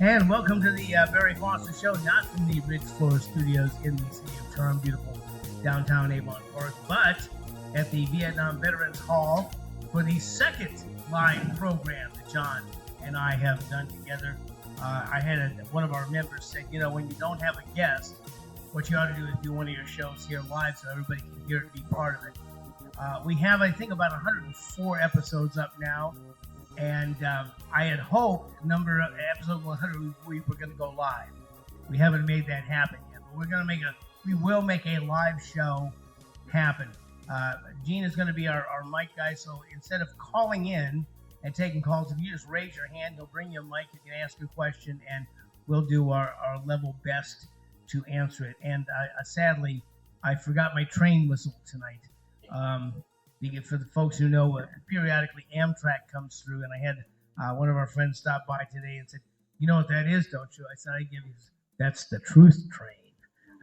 And welcome to the Barry Foster Show, not from the Ridge Floor Studios in the city of Charm, beautiful downtown Avon Park, but at the Vietnam Veterans Hall for the second live program that John and I have done together. I had one of our members say, when you don't have a guest, what you ought to do is do one of your shows here live so everybody can hear it and be part of it. We have, I think, about 104 episodes up now. And I had hoped episode 100 we were going to go live. We haven't made that happen yet, but we will make a live show happen. Gene is going to be our mic guy, so instead of calling in and taking calls, if you just raise your hand, he'll bring you a mic. You can ask a question, and we'll do our level best to answer it. And sadly, I forgot my train whistle tonight. For the folks who know, periodically Amtrak comes through, and I had one of our friends stop by today and said, "You know what that is, don't you?" I said, "That's the truth train."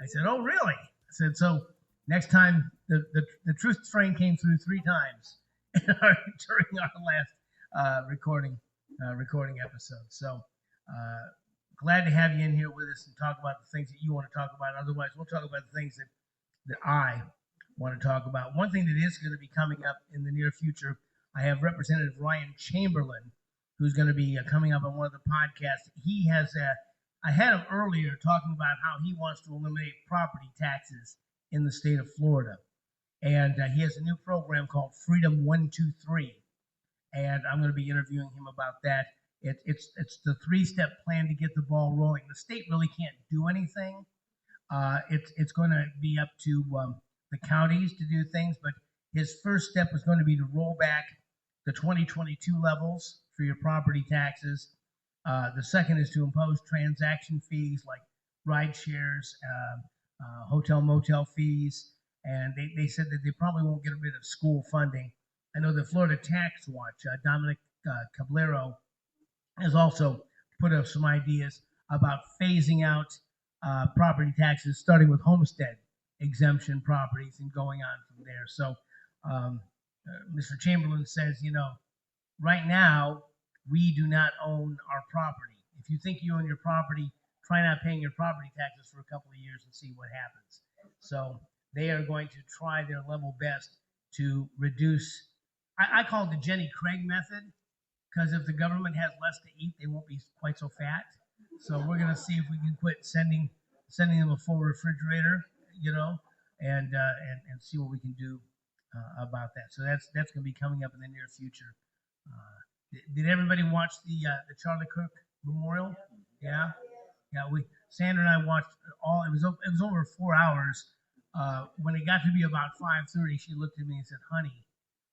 I said, "Oh, really?" I said, "So next time the truth train came through 3 times during our last recording episode." So glad to have you in here with us and talk about the things that you want to talk about. Otherwise, we'll talk about the things that I want to talk about. One thing that is going to be coming up in the near future, I have Representative Ryan Chamberlain, who's going to be coming up on one of the podcasts. I had him earlier talking about how he wants to eliminate property taxes in the state of Florida. And he has a new program called Freedom 123. And I'm going to be interviewing him about that. It's the 3-step plan to get the ball rolling. The state really can't do anything. It's going to be up to the counties to do things, but his first step is going to be to roll back the 2022 levels for your property taxes. The second is to impose transaction fees like ride shares, hotel motel fees, and they said that they probably won't get rid of school funding. I know the Florida Tax Watch, Dominic Caballero, has also put up some ideas about phasing out property taxes, starting with homestead exemption properties and going on from there. So Mr. Chamberlain says, right now we do not own our property. If you think you own your property, try not paying your property taxes for a couple of years and see what happens. So they are going to try their level best to reduce. I call it the Jenny Craig method, because if the government has less to eat, they won't be quite so fat. So we're going to see if we can quit sending them a full refrigerator, and see what we can do about that. So that's going to be coming up in the near future. Did everybody watch the Charlie Kirk Memorial? Yeah. Sandra and I watched all. It was over 4 hours. When it got to be about 5:30, she looked at me and said, "Honey,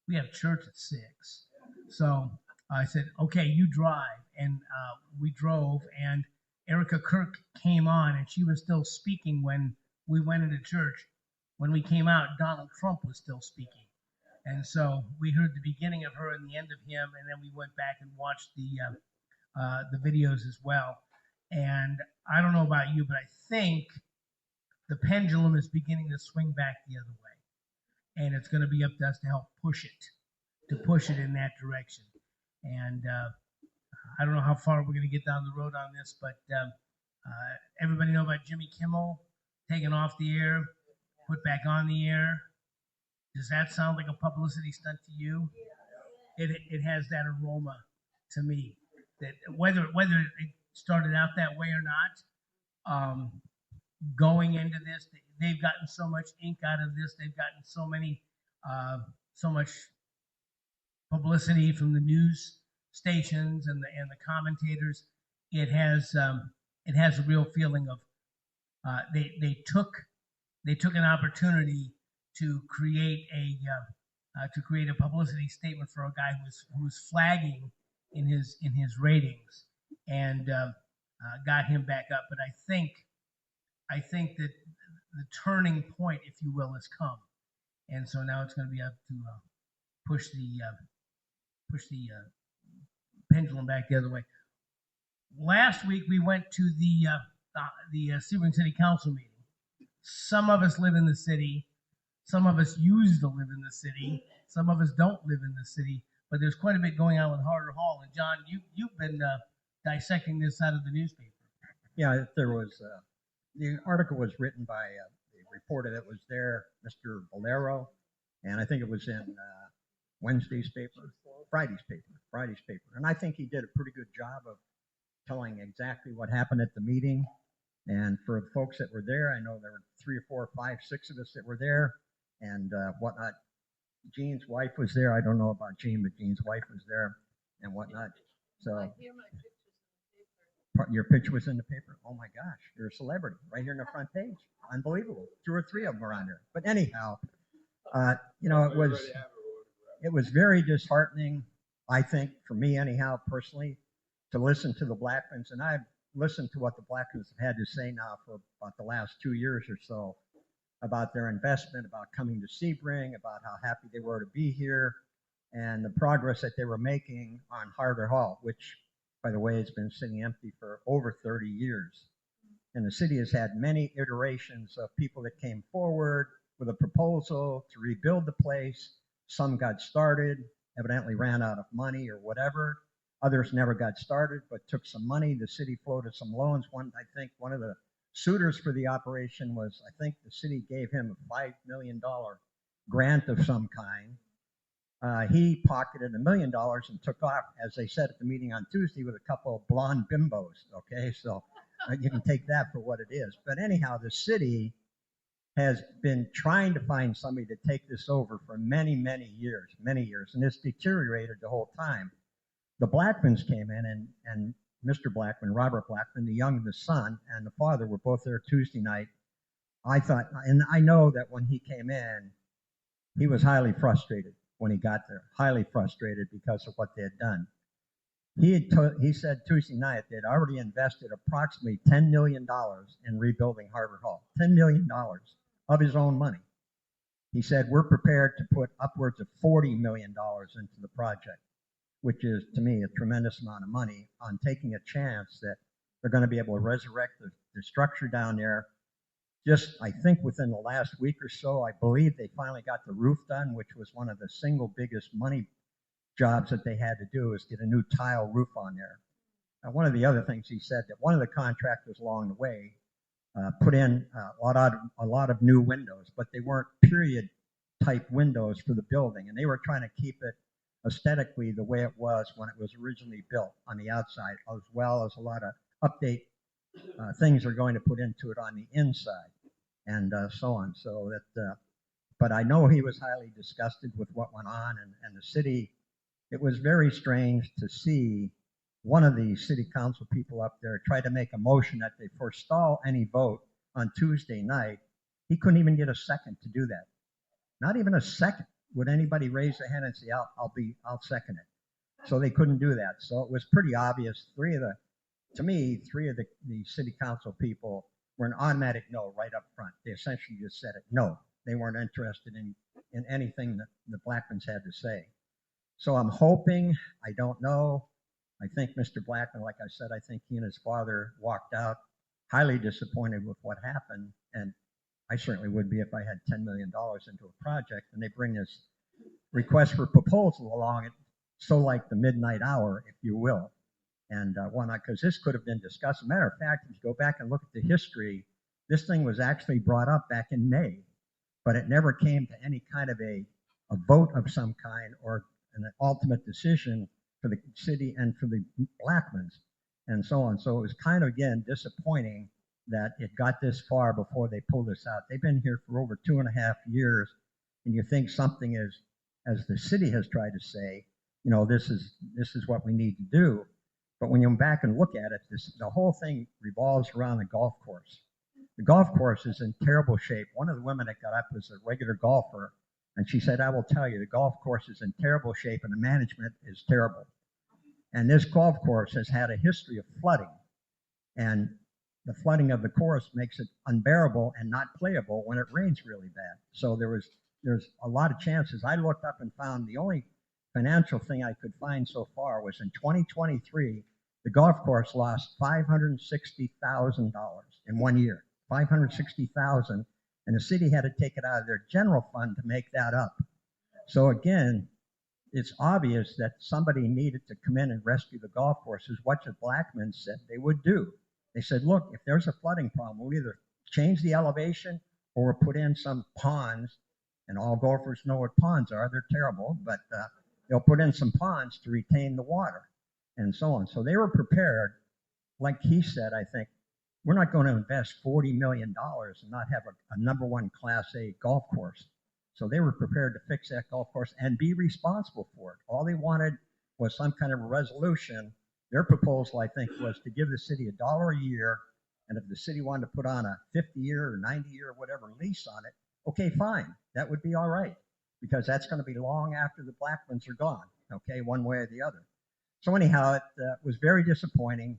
we have church at 6." So I said, "Okay, you drive," and we drove. And Erica Kirk came on, and she was still speaking when we went into church. When we came out, Donald Trump was still speaking. And so we heard the beginning of her and the end of him, and then we went back and watched the videos as well. And I don't know about you, but I think the pendulum is beginning to swing back the other way. And it's going to be up to us to help push it in that direction. And I don't know how far we're going to get down the road on this, but everybody know about Jimmy Kimmel taken off the air, put back on the air. Does that sound like a publicity stunt to you? It has that aroma to me. That whether it started out that way or not, going into this, they've gotten so much ink out of this. They've gotten so much publicity from the news stations and the commentators. It has a real feeling of they took an opportunity to create a publicity statement for a guy who was flagging in his ratings, and got him back up. But I think that the turning point, if you will, has come, and so now it's going to be up to push the pendulum back the other way. Last week we went to the Sebring City Council meeting. Some of us live in the city. Some of us used to live in the city. Some of us don't live in the city. But there's quite a bit going on with Harder Hall. And John, you've been dissecting this out of the newspaper. Yeah, there was the article was written by the reporter that was there, Mr. Valero, and I think it was in Wednesday's paper, Friday's paper, and I think he did a pretty good job of telling exactly what happened at the meeting. And for the folks that were there, I know there were 3 or 4 or 5, 6 of us that were there, and whatnot. Jean's wife was there. I don't know about Jean, but Jean's wife was there and whatnot. So your picture was in the paper. Oh my gosh, you're a celebrity right here on the front page. Unbelievable. 2 or 3 of them were on there. But anyhow, it was very disheartening, I think, for me anyhow, personally, to listen to the Blackmans. And I've listened to what the Blackmans have had to say now for about the last 2 years or so about their investment, about coming to Sebring, about how happy they were to be here, and the progress that they were making on Harder Hall, which, by the way, has been sitting empty for over 30 years. And the city has had many iterations of people that came forward with a proposal to rebuild the place. Some got started, evidently ran out of money or whatever. Others never got started, but took some money. The city floated some loans. I think one of the suitors for the operation was, I think the city gave him a $5 million grant of some kind. He pocketed $1 million and took off, as they said at the meeting on Tuesday, with a couple of blonde bimbos. Okay, so you can take that for what it is. But anyhow, the city has been trying to find somebody to take this over for many, many years, and it's deteriorated the whole time. The Blackmans came in, and Mr. Blackman, Robert Blackman, the son, and the father were both there Tuesday night. I thought, and I know that when he came in, he was highly frustrated when he got there, highly frustrated because of what they had done. He said Tuesday night they had already invested approximately $10 million in rebuilding Harvard Hall, $10 million of his own money. He said, we're prepared to put upwards of $40 million into the project, which is, to me, a tremendous amount of money on taking a chance that they're going to be able to resurrect the structure down there. Just, I think within the last week or so, I believe they finally got the roof done, which was one of the single biggest money jobs that they had to do, is get a new tile roof on there. One of the other things he said, that one of the contractors along the way put in a lot of new windows, but they weren't period type windows for the building, and they were trying to keep it aesthetically the way it was when it was originally built on the outside, as well as a lot of update things are going to put into it on the inside, and so on. So that, but I know he was highly disgusted with what went on, and the city. It was very strange to see one of the city council people up there try to make a motion that they forestall any vote on Tuesday night. He couldn't even get a second to do that. Not even a second. Would anybody raise their hand and say, I'll second it? So they couldn't do that. So it was pretty obvious. Three of the city council people were an automatic no right up front. They essentially just said it. No, they weren't interested in anything that the Blackmans had to say. So I'm hoping, I don't know. I think Mr. Blackman, like I said, I think he and his father walked out highly disappointed with what happened. And I certainly would be if I had $10 million into a project and they bring this request for proposal along it, so like the midnight hour, if you will. And why not? Because this could have been discussed. As a matter of fact, if you go back and look at the history, this thing was actually brought up back in May, but it never came to any kind of a vote of some kind or an ultimate decision for the city and for the Blackmans and so on. So it was kind of, again, disappointing that it got this far before they pulled this out. They've been here for over 2.5 years, and you think something is, as the city has tried to say, this is what we need to do. But when you go back and look at it, the whole thing revolves around the golf course. The golf course is in terrible shape. One of the women that got up was a regular golfer, and she said, I will tell you, the golf course is in terrible shape and the management is terrible. And this golf course has had a history of flooding. And the flooding of the course makes it unbearable and not playable when it rains really bad. So there's a lot of chances. I looked up and found the only financial thing I could find so far was in 2023, the golf course lost $560,000 in 1 year, $560,000. And the city had to take it out of their general fund to make that up. So again, it's obvious that somebody needed to come in and rescue the golf courses, what the Blackmans said they would do. They said, look, if there's a flooding problem, we'll either change the elevation or put in some ponds. And all golfers know what ponds are. They're terrible, but they'll put in some ponds to retain the water and so on. So they were prepared. Like he said, I think, we're not going to invest $40 million and not have a number one Class A golf course. So they were prepared to fix that golf course and be responsible for it. All they wanted was some kind of a resolution. Their proposal, I think, was to give the city $1 a year, and if the city wanted to put on a 50-year or 90-year or whatever lease on it, okay, fine, that would be all right, because that's going to be long after the Blackmans are gone, okay, one way or the other. So anyhow, it was very disappointing,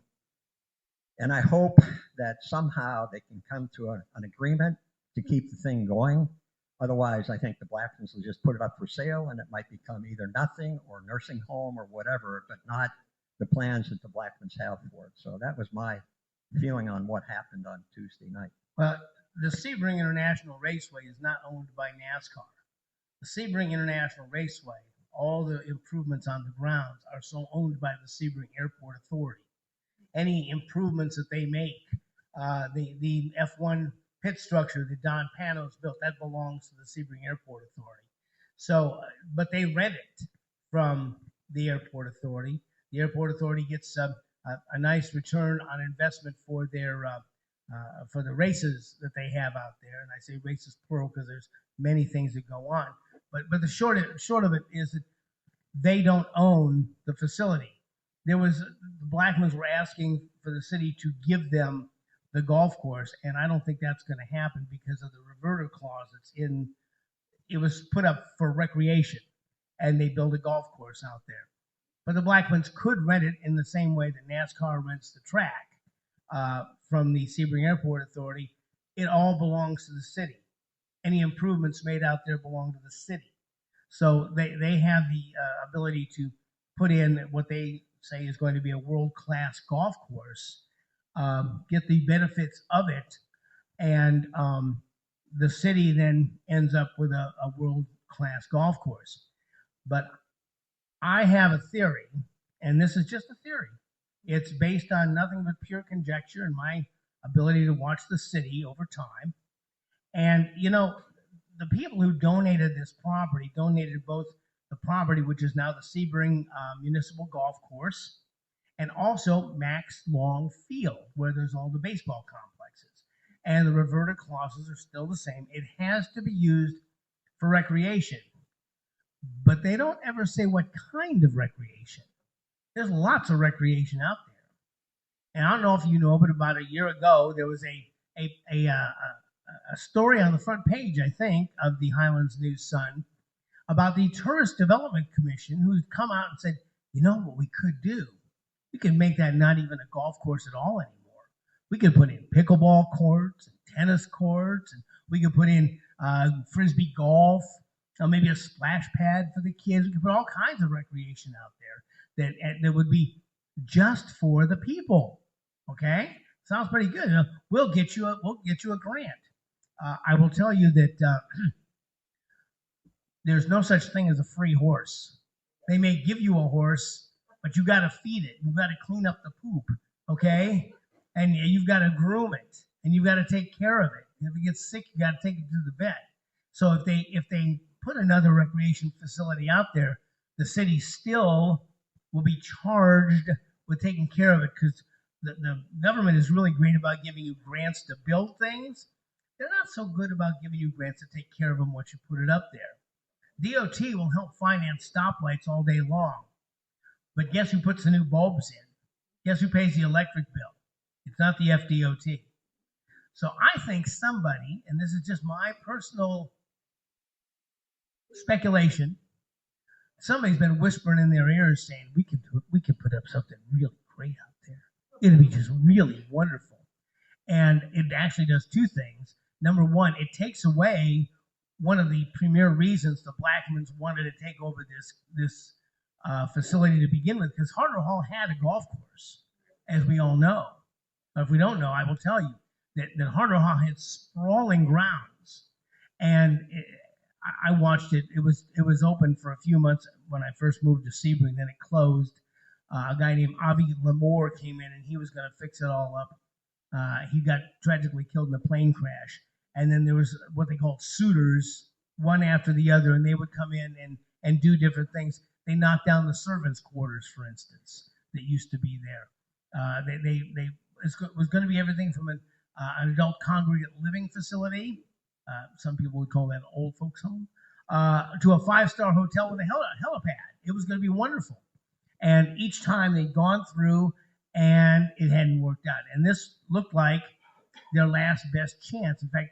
and I hope that somehow they can come to an agreement to keep the thing going. Otherwise, I think the Blackmans will just put it up for sale, and it might become either nothing or nursing home or whatever, but not the plans that the Blackmans have for it. So that was my feeling on what happened on Tuesday night. Well, the Sebring International Raceway is not owned by NASCAR. The Sebring International Raceway, all the improvements on the grounds are so owned by the Sebring Airport Authority. Any improvements that they make, the F1 pit structure that Don Panos built, that belongs to the Sebring Airport Authority. So, but they rent it from the Airport Authority. The Airport Authority gets a nice return on investment for their for the races that they have out there. And I say races plural because there's many things that go on. But the short of it is that they don't own the facility. The Blackmans were asking for the city to give them the golf course, and I don't think that's going to happen because of the reverter clause that's in. It was put up for recreation, and they built a golf course out there. But the Blackmans could rent it in the same way that NASCAR rents the track from the Sebring Airport Authority. It all belongs to the city. Any improvements made out there belong to the city. So they have the ability to put in what they say is going to be a world-class golf course, get the benefits of it, and the city then ends up with a world-class golf course. But I have a theory, and this is just a theory. It's based on nothing but pure conjecture and my ability to watch the city over time. And, you know, the people who donated this property donated both the property, which is now the Sebring Municipal Golf Course, and also Max Long Field, where there's all the baseball complexes. And the reverter clauses are still the same. It has to be used for recreation. But they don't ever say what kind of recreation. There's lots of recreation out there. And I don't know if you know, but about a year ago, there was a story on the front page, I think, of the Highlands News Sun about the Tourist Development Commission, who's come out and said, you know what we could do? We could make that not even a golf course at all anymore. We could put in pickleball courts and tennis courts, and we could put in frisbee golf, maybe a splash pad for the kids. We could put all kinds of recreation out there that would be just for the people. Okay, sounds pretty good. We'll get you a grant. I will tell you that there's no such thing as a free horse. They may give you a horse, but you got to feed it. You've got to clean up the poop. Okay, and you've got to groom it, and you've got to take care of it. If it gets sick, you got to take it to the vet. So if they put another recreation facility out there, the city still will be charged with taking care of it, because the government is really great about giving you grants to build things. They're not so good about giving you grants to take care of them once you put it up there. DOT will help finance stoplights all day long. But guess who puts the new bulbs in? Guess who pays the electric bill? It's not the FDOT. So I think somebody, and this is just my personal speculation, somebody's been whispering in their ears saying, we can put up something really great out there. It'll be just really wonderful. And it actually does two things. Number one, it takes away one of the premier reasons the Blackmans wanted to take over this facility to begin with, because Harder Hall had a golf course, as we all know. But if we don't know, I will tell you that Harder Hall had sprawling grounds, and I watched it. It was open for a few months when I first moved to Sebring. Then it closed. A guy named Avi Lamore came in, and he was going to fix it all up. He got tragically killed in a plane crash. And then there was what they called suitors, one after the other, and they would come in and do different things. They knocked down the servants' quarters, for instance, that used to be there. It was going to be everything from an adult congregate living facility, some people would call that an old folks home, to a 5-star hotel with a helipad. It was going to be wonderful. And each time they'd gone through and it hadn't worked out. And this looked like their last best chance. In fact,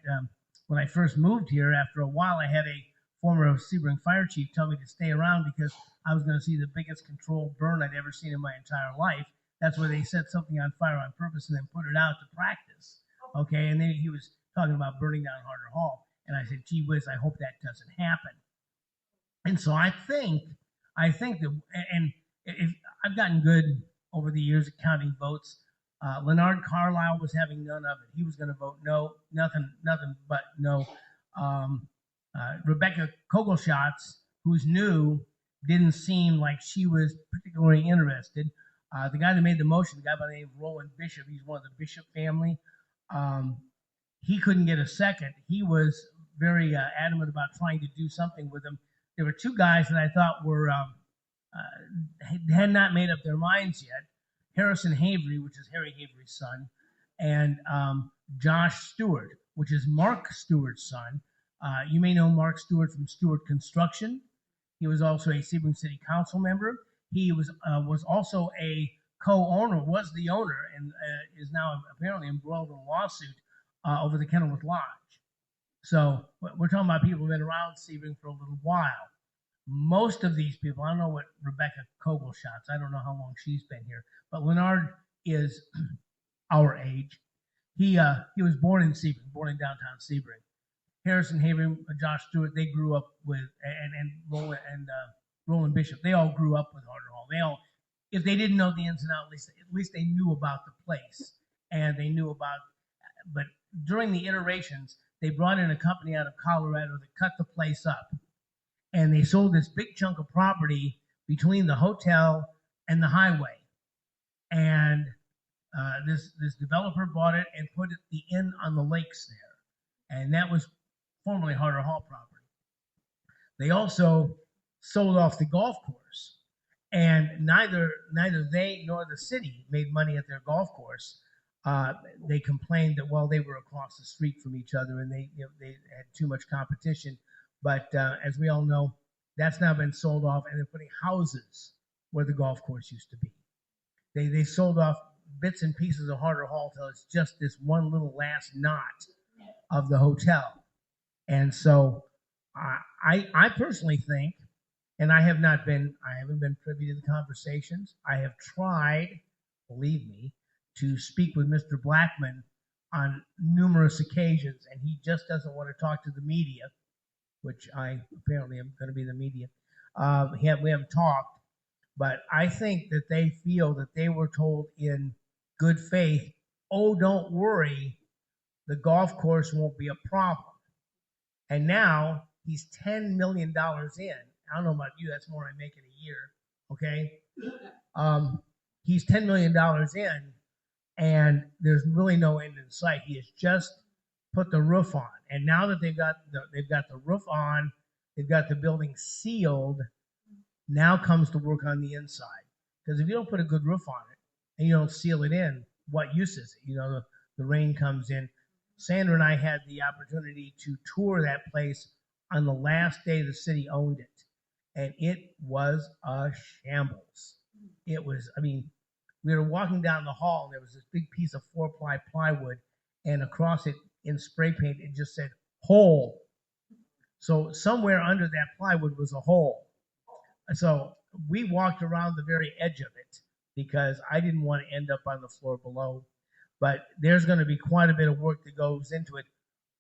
when I first moved here, after a while, I had a former Sebring fire chief tell me to stay around because I was going to see the biggest controlled burn I'd ever seen in my entire life. That's where they set something on fire on purpose and then put it out to practice. Okay, and then he was talking about burning down Harder Hall. And I said, gee whiz, I hope that doesn't happen. And so I think that, and if I've gotten good over the years at counting votes. Leonard Carlisle was having none of it. He was going to vote no, nothing but no. Rebecca Kogelschatz, who's new, didn't seem like she was particularly interested. The guy that made the motion, the guy by the name of Roland Bishop, he's one of the Bishop family. He couldn't get a second. He was very adamant about trying to do something with him. There were two guys that I thought were had not made up their minds yet. Harrison Havery, which is Harry Havery's son, and Josh Stewart, which is Mark Stewart's son. You may know Mark Stewart from Stewart Construction. He was also a Sebring City Council member. He was also a co-owner, was the owner, and is now apparently embroiled in a lawsuit over the Kenilworth Lodge. So we're talking about people who've been around Sebring for a little while. Most of these people, I don't know what Rebecca Kogelschatz, I don't know how long she's been here, but Leonard is our age. He was born in Sebring, born in downtown Sebring. Harrison Havery, Josh Stewart, they grew up with, and Roland Bishop, they all grew up with Harder Hall. They all, if they didn't know the ins and outs, at least they knew about the place, and they knew about, but during the iterations, they brought in a company out of Colorado that cut the place up. And they sold this big chunk of property between the hotel and the highway. And this developer bought it and put the inn on the lakes there. And that was formerly Harder Hall property. They also sold off the golf course. And neither they nor the city made money at their golf course. They complained that, well, they were across the street from each other and they had too much competition. But as we all know, that's now been sold off, and they're putting houses where the golf course used to be. They sold off bits and pieces of Harder Hall till it's just this one little last knot of the hotel. And so I personally think, and I haven't been privy to the conversations. I have tried, believe me, to speak with Mr. Blackman on numerous occasions, and he just doesn't want to talk to the media, which I apparently am going to be the media. We haven't talked, but I think that they feel that they were told in good faith, oh, don't worry, the golf course won't be a problem. And now he's $10 million in. I don't know about you, that's more I make in a year, okay? He's $10 million in, and there's really no end in sight. He has just put the roof on. And now that they've got the roof on, they've got the building sealed, now comes to work on the inside. Because if you don't put a good roof on it and you don't seal it in, what use is it? The rain comes in. Sandra and I had the opportunity to tour that place on the last day the city owned it. And it was a shambles. It was, we were walking down the hall, and there was this big piece of 4-ply plywood, and across it, in spray paint, it just said hole. So somewhere under that plywood was a hole. So we walked around the very edge of it because I didn't want to end up on the floor below. But there's going to be quite a bit of work that goes into it.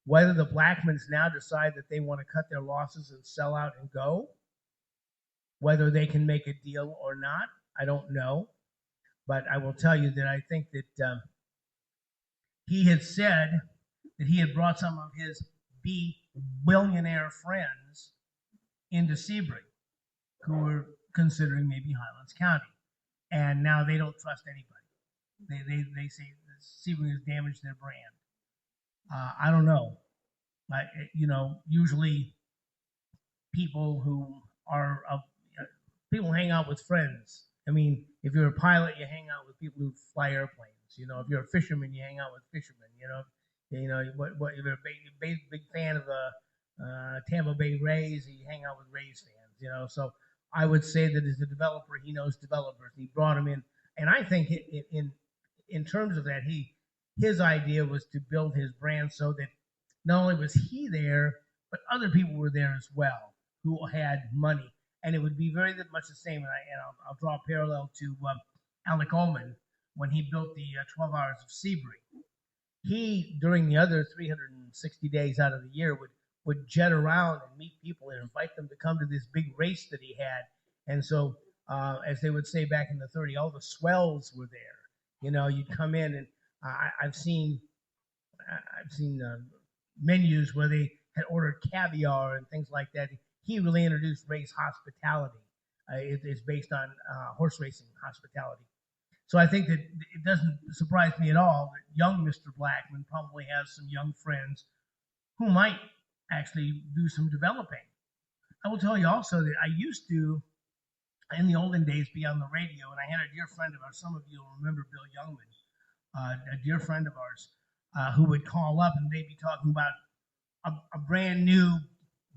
Whether the Blackmans now decide that they want to cut their losses and sell out and go, whether they can make a deal or not, I don't know. But I will tell you that I think that he had said that he had brought some of his billionaire friends into Sebring. who were considering maybe Highlands County, and now they don't trust anybody. They say Sebring has damaged their brand. I don't know. Usually people who are people hang out with friends. I mean, if you're a pilot, you hang out with people who fly airplanes. If you're a fisherman, you hang out with fishermen. What if you're a big fan of the Tampa Bay Rays, you hang out with Rays fans. So I would say that as a developer, he knows developers. He brought them in, and I think in terms of that, his idea was to build his brand so that not only was he there, but other people were there as well who had money. And it would be very much the same. And I'll draw a parallel to Alec Ullman when he built the 12 Hours of Sebring. He, during the other 360 days out of the year, would jet around and meet people and invite them to come to this big race that he had. And so, as they would say back in the 30s, all the swells were there. You'd come in, and I've seen menus where they had ordered caviar and things like that. He really introduced race hospitality. It's based on horse racing hospitality. So I think that it doesn't surprise me at all that young Mr. Blackman probably has some young friends who might actually do some developing. I will tell you also that I used to, in the olden days, be on the radio, and I had a dear friend of ours. Some of you will remember Bill Youngman, a dear friend of ours, who would call up and they'd be talking about a brand new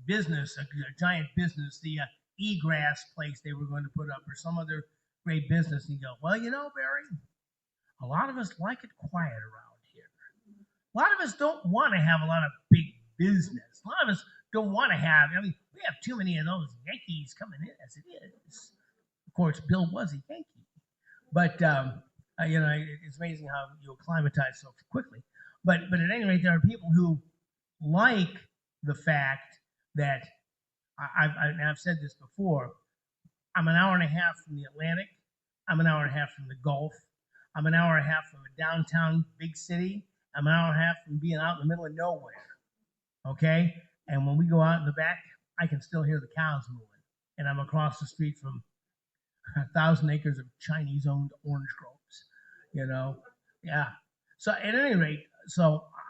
business, a giant business, the e-grass place they were going to put up, or some other great business. And you go, well, Barry, a lot of us like it quiet around here. A lot of us don't want to have a lot of big business. A lot of us don't want to have, we have too many of those Yankees coming in as it is. Of course, Bill was a Yankee. But, it's amazing how you acclimatize so quickly. But at any rate, there are people who like the fact that I've said this before. I'm an hour and a half from the Atlantic. I'm an hour and a half from the Gulf. I'm an hour and a half from a downtown big city. I'm an hour and a half from being out in the middle of nowhere. Okay? And when we go out in the back, I can still hear the cows moving. And I'm across the street from 1,000 acres of Chinese-owned orange groves. Yeah. So at any rate,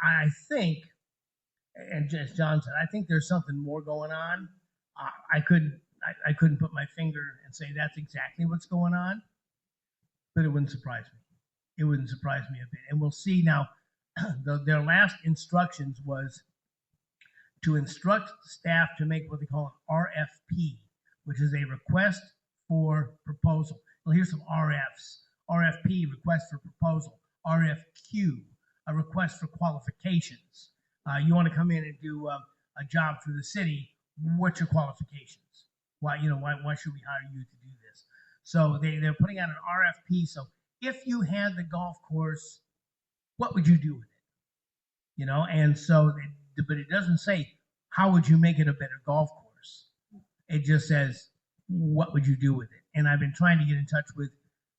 I think, and as John said, I think there's something more going on. I couldn't put my finger and say that's exactly what's going on, but it wouldn't surprise me. It wouldn't surprise me a bit. And we'll see now. Their last instructions was to instruct staff to make what they call an RFP, which is a request for proposal. Well, here's some RFs. RFP, request for proposal. RFQ, a request for qualifications. You want to come in and do a job for the city. What's your qualifications? Why should we hire you to do this? So they're putting out an RFP. So if you had the golf course, what would you do with it? But it doesn't say how would you make it a better golf course. It just says what would you do with it. And I've been trying to get in touch with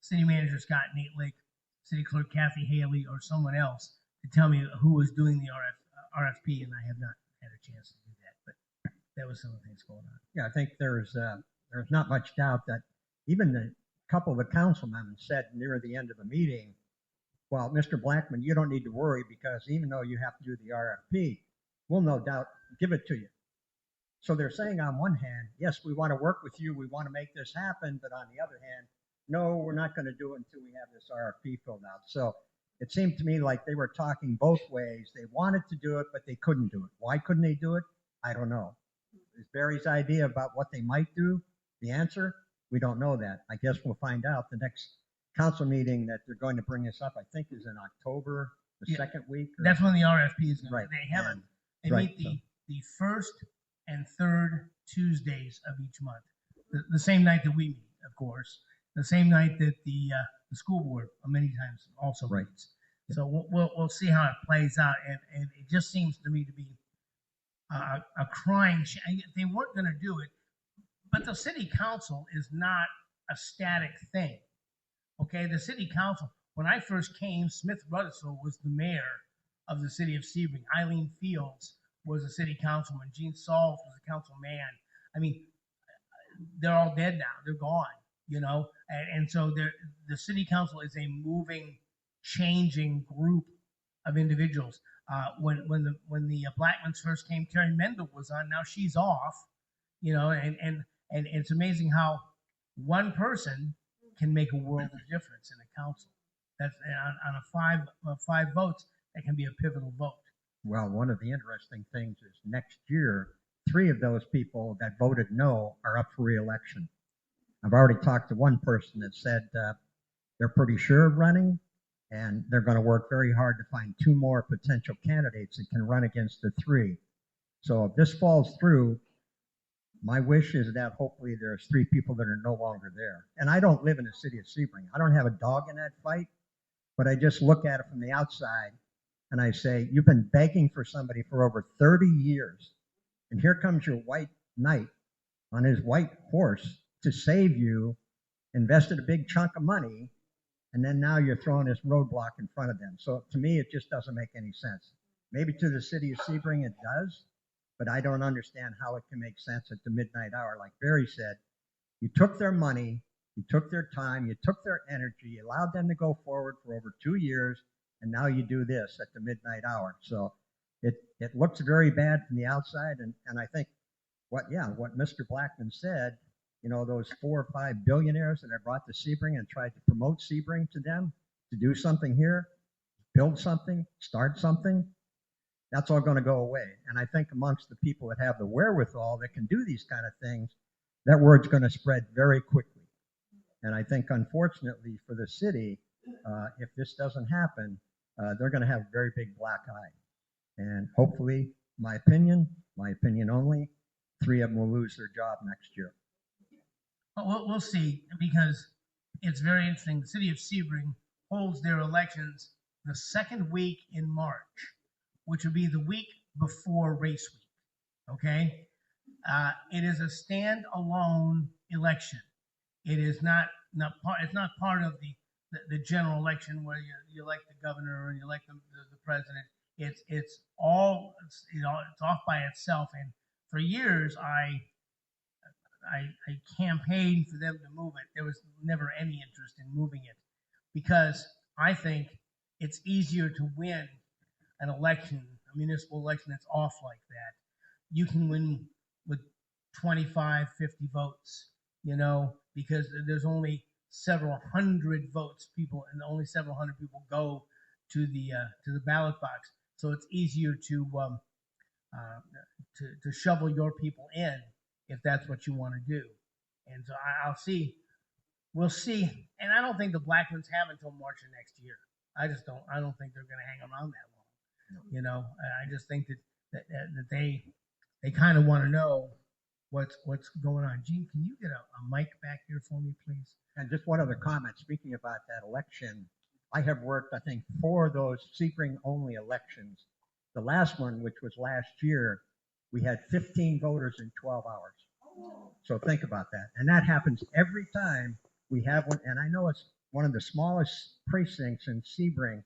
City Manager Scott Nate Lake, City Clerk Kathy Haley, or someone else to tell me who was doing the RFP, and I have not had a chance to do that. But that was some of the things going on. Yeah, I think there's not much doubt that even a couple of the councilmen said near the end of the meeting, well, Mr. Blackman, you don't need to worry because even though you have to do the RFP, we'll no doubt give it to you. So they're saying on one hand, yes, we want to work with you. We want to make this happen. But on the other hand, no, we're not going to do it until we have this RFP filled out. So it seemed to me like they were talking both ways. They wanted to do it, but they couldn't do it. Why couldn't they do it? I don't know. Is Barry's idea about what they might do the answer? We don't know that. I guess we'll find out. The next council meeting that they're going to bring this up, I think, is in October, the second week. That's when the RFP is going. Right. They have it. They meet the first and third Tuesdays of each month. The same night that we meet, of course. The same night that the school board many times also meets. So we'll see how it plays out, and it just seems to me to be a crying shame. They weren't going to do it, but the city council is not a static thing. Okay, the city council. When I first came, Smith Rutherford was the mayor of the city of Sebring. Eileen Fields was a city councilman. Gene Salz was a councilman. I mean, they're all dead now. They're gone, and so the city council is a moving, changing group of individuals. When the Blackmans first came, Terry Mendel was on. Now she's off, and it's amazing how one person can make a world of difference in a council. That's on five votes. That can be a pivotal vote. Well, one of the interesting things is next year, 3 of those people that voted no are up for re-election. I've already talked to one person that said they're pretty sure of running, and they're going to work very hard to find 2 more potential candidates that can run against the 3. So if this falls through, my wish is that hopefully there's 3 people that are no longer there. And I don't live in the city of Sebring. I don't have a dog in that fight, but I just look at it from the outside and I say, you've been begging for somebody for over 30 years. And here comes your white knight on his white horse to save you, invested a big chunk of money, and then now you're throwing this roadblock in front of them. So to me, it just doesn't make any sense. Maybe to the city of Sebring it does, but I don't understand how it can make sense at the midnight hour. Like Barry said, you took their money, you took their time, you took their energy, you allowed them to go forward for over 2 years, and now you do this at the midnight hour. So it looks very bad from the outside, and I think what Mr. Blackman said, those 4 or 5 billionaires that I brought to Sebring and tried to promote Sebring to them to do something here, build something, start something, that's all going to go away. And I think amongst the people that have the wherewithal that can do these kind of things, that word's going to spread very quickly. And I think, unfortunately for the city, if this doesn't happen, they're going to have a very big black eye. And hopefully, my opinion only, 3 of them will lose their job next year. Well, we'll see, because it's very interesting. The city of Sebring holds their elections the second week in March, which would be the week before race week. Okay, it is a standalone election. It is not part of the general election where you elect the governor and you elect the president. It's off by itself. And for years, I campaigned for them to move it. There was never any interest in moving it, because I think it's easier to win an election, a municipal election that's off like that. You can win with 25, 50 votes, because there's only several hundred votes and only several hundred people go to the ballot box. So it's easier to shovel your people in if that's what you want to do. And so we'll see. And I don't think the Blackmans have until March of next year. I don't think they're going to hang around that long. I just think that they kind of want to know what's going on. Gene, can you get a mic back here for me, please? And just one other comment, speaking about that election, I have worked, I think, 4 of those Sebring-only elections. The last one, which was last year, we had 15 voters in 12 hours. So think about that. And that happens every time we have one. And I know it's one of the smallest precincts in Sebring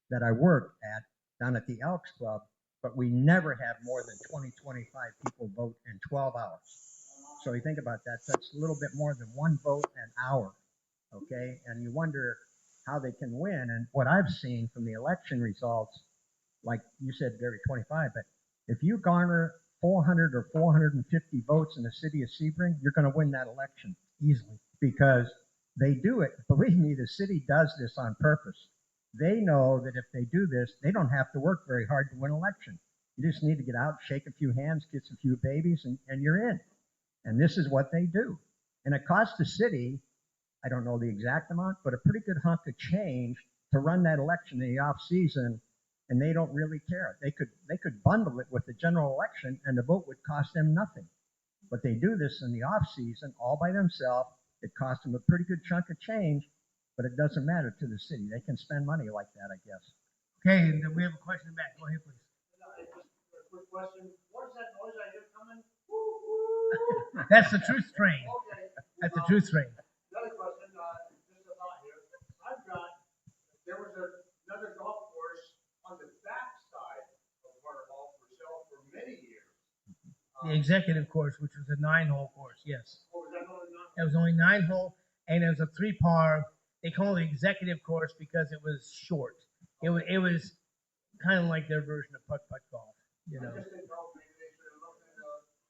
that I work at, down at the Elks Club, but we never have more than 20, 25 people vote in 12 hours. So you think about that, that's a little bit more than 1 vote an hour, okay? And you wonder how they can win. And what I've seen from the election results, like you said, Gary, 25, but if you garner 400 or 450 votes in the city of Sebring, you're going to win that election easily, because they do it. Believe me, the city does this on purpose. They know that if they do this, they don't have to work very hard to win an election. You just need to get out, shake a few hands, kiss a few babies, and you're in. And this is what they do. And it costs the city, I don't know the exact amount, but a pretty good hunk of change to run that election in the off season, and they don't really care. They could bundle it with the general election, and the vote would cost them nothing. But they do this in the off season all by themselves. It costs them a pretty good chunk of change, but it doesn't matter to the city. They can spend money like that, I guess. Okay, and we have a question back. Go ahead, please. A quick question. What is that noise I hear coming? That's the truth train. Okay. That's the truth train. Another question, just a thought here. There was another golf course on the back side of Carter Hall for sale for many years. The executive course, which was a 9-hole course, yes. What was that It was only 9 hole, and it was a 3 par. They call it the executive course because it was short. It was kind of like their version of putt golf. You I know, just didn't know maybe they should have looked into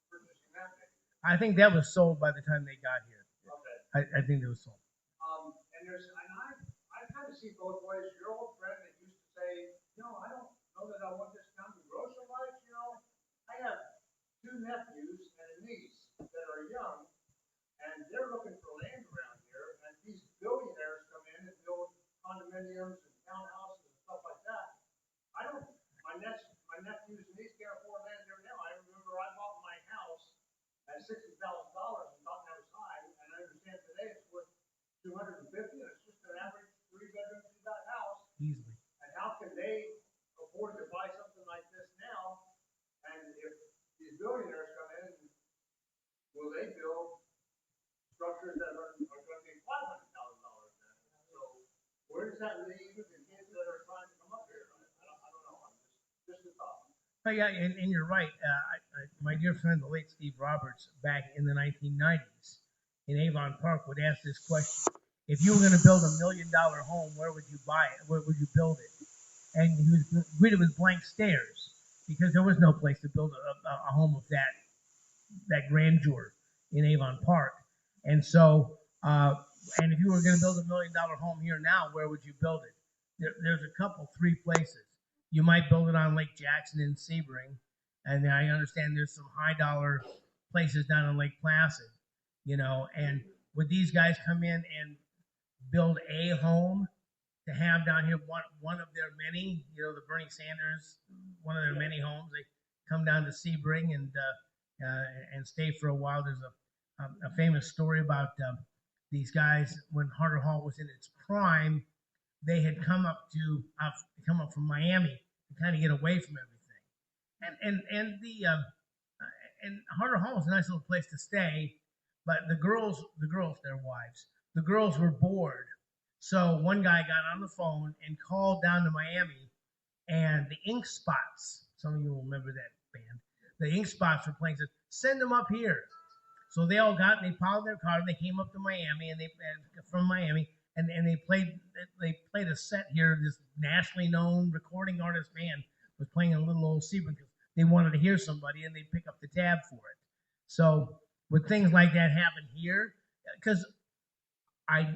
purchasing that maybe. I think that was sold by the time they got here. Okay. I think it was sold. I kind of see both ways. Your old friend that used to say, I don't know that I want this town to grow so much, I have 2 nephews and a niece that are young, and they're looking for land around here, and these billionaires come in and build condominiums and townhouses and stuff like that. I don't, my nephews and niece can't afford land there now. I remember I bought my house at $60,000 and thought that was high, and I understand today it's worth 250, and it's just an average 3-bedroom, 2-bath house. Easily. And how can they afford to buy something like this now? And if these billionaires come in, will they build structures that are going to be $500,000 then? So where does that leave the kids that are trying to come up here? I don't know. I'm just a thought. Oh, yeah, and you're right. My dear friend, the late Steve Roberts, back in the 1990s in Avon Park, would ask this question: if you were going to build $1 million home, where would you buy it? Where would you build it? And he was greeted with blank stares because there was no place to build a home of that grandeur in Avon Park. And so, and if you were going to build $1 million home here now, where would you build it? There's a couple, 3 places. You might build it on Lake Jackson in Sebring, and I understand there's some high dollar places down on Lake Placid, and would these guys come in and build a home to have down here, one of their many, the Bernie Sanders, one of their many homes? They come down to Sebring and stay for a while. There's a famous story about these guys when Harder Hall was in its prime. They had come up from Miami to kind of get away from everything, and Harder Hall was a nice little place to stay, but the girls, their wives, the girls were bored. So one guy got on the phone and called down to Miami, and the Ink Spots, some of you will remember that band, the Ink Spots were playing, said, send them up here. So they all got, and they piled their car, and they came up to Miami, from Miami, and they played a set here. This nationally known recording artist band was playing a little old Sebring because they wanted to hear somebody, and they'd pick up the tab for it. So would things like that happen here? Because I've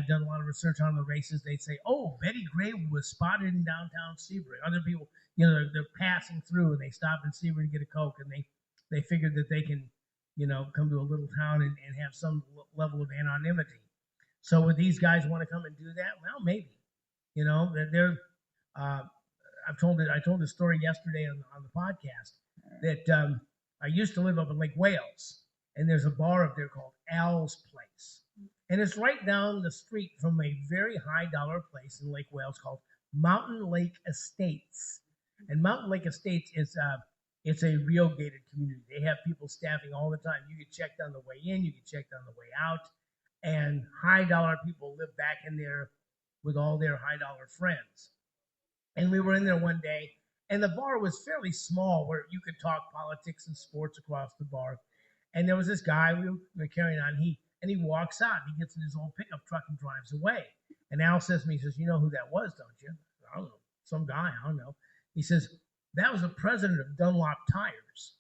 done a lot of research on the races. They'd say, oh, Betty Gray was spotted in downtown Sebring. Other people, they're passing through, and they stop in Sebring to get a Coke, and they figured that they can, come to a little town and have some level of anonymity. So would these guys want to come and do that? Well, maybe. I told this story yesterday on the podcast that I used to live up in Lake Wales, and there's a bar up there called Al's Place. And it's right down the street from a very high dollar place in Lake Wales called Mountain Lake Estates. And Mountain Lake Estates is it's a real gated community. They have people staffing all the time. You get checked on the way in, you get checked on the way out. And high dollar people live back in there with all their high dollar friends. And we were in there one day, and the bar was fairly small where you could talk politics and sports across the bar. And there was this guy we were carrying on. He walks out. He gets in his old pickup truck and drives away. And Al says to me, he says, you know who that was, don't you? I don't know. Some guy, I don't know. He says, that was the president of Dunlop Tires.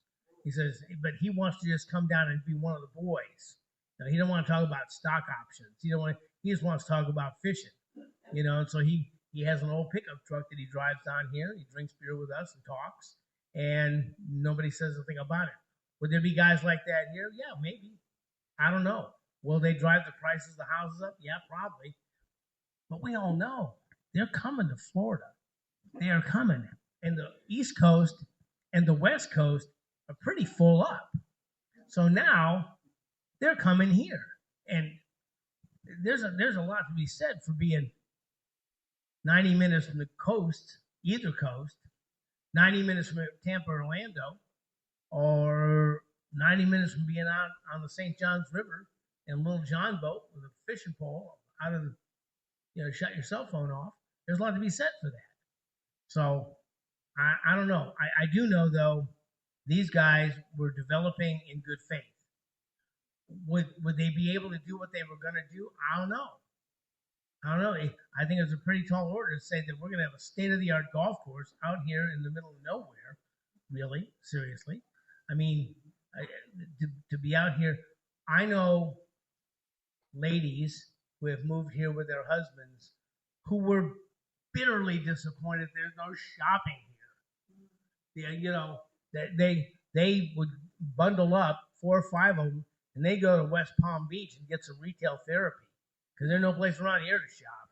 He says, but he wants to just come down and be one of the boys. He don't want to talk about stock options. He just wants to talk about fishing. And so he has an old pickup truck that he drives down here. He drinks beer with us and talks, and nobody says a thing about it. Would there be guys like that here? Yeah, maybe. I don't know. Will they drive the prices of the houses up? Yeah, probably. But we all know they're coming to Florida. They are coming. And the East Coast and the West Coast are pretty full up. So now they're coming here. And there's a lot to be said for being 90 minutes from the coast, either coast, 90 minutes from Tampa, Orlando, or 90 minutes from being out on the St. Johns River in a little John boat with a fishing pole out of, shut your cell phone off. There's a lot to be said for that. So I don't know. I do know, though, these guys were developing in good faith. would they be able to do what they were going to do? I don't know. I don't know. I think it's a pretty tall order to say that we're going to have a state-of-the-art golf course out here in the middle of nowhere. Really, seriously. I mean, to be out here, I know ladies who have moved here with their husbands who were bitterly disappointed there's no shopping here. You know, that they would bundle up 4 or 5 of them and they go to West Palm Beach and get some retail therapy because there's no place around here to shop.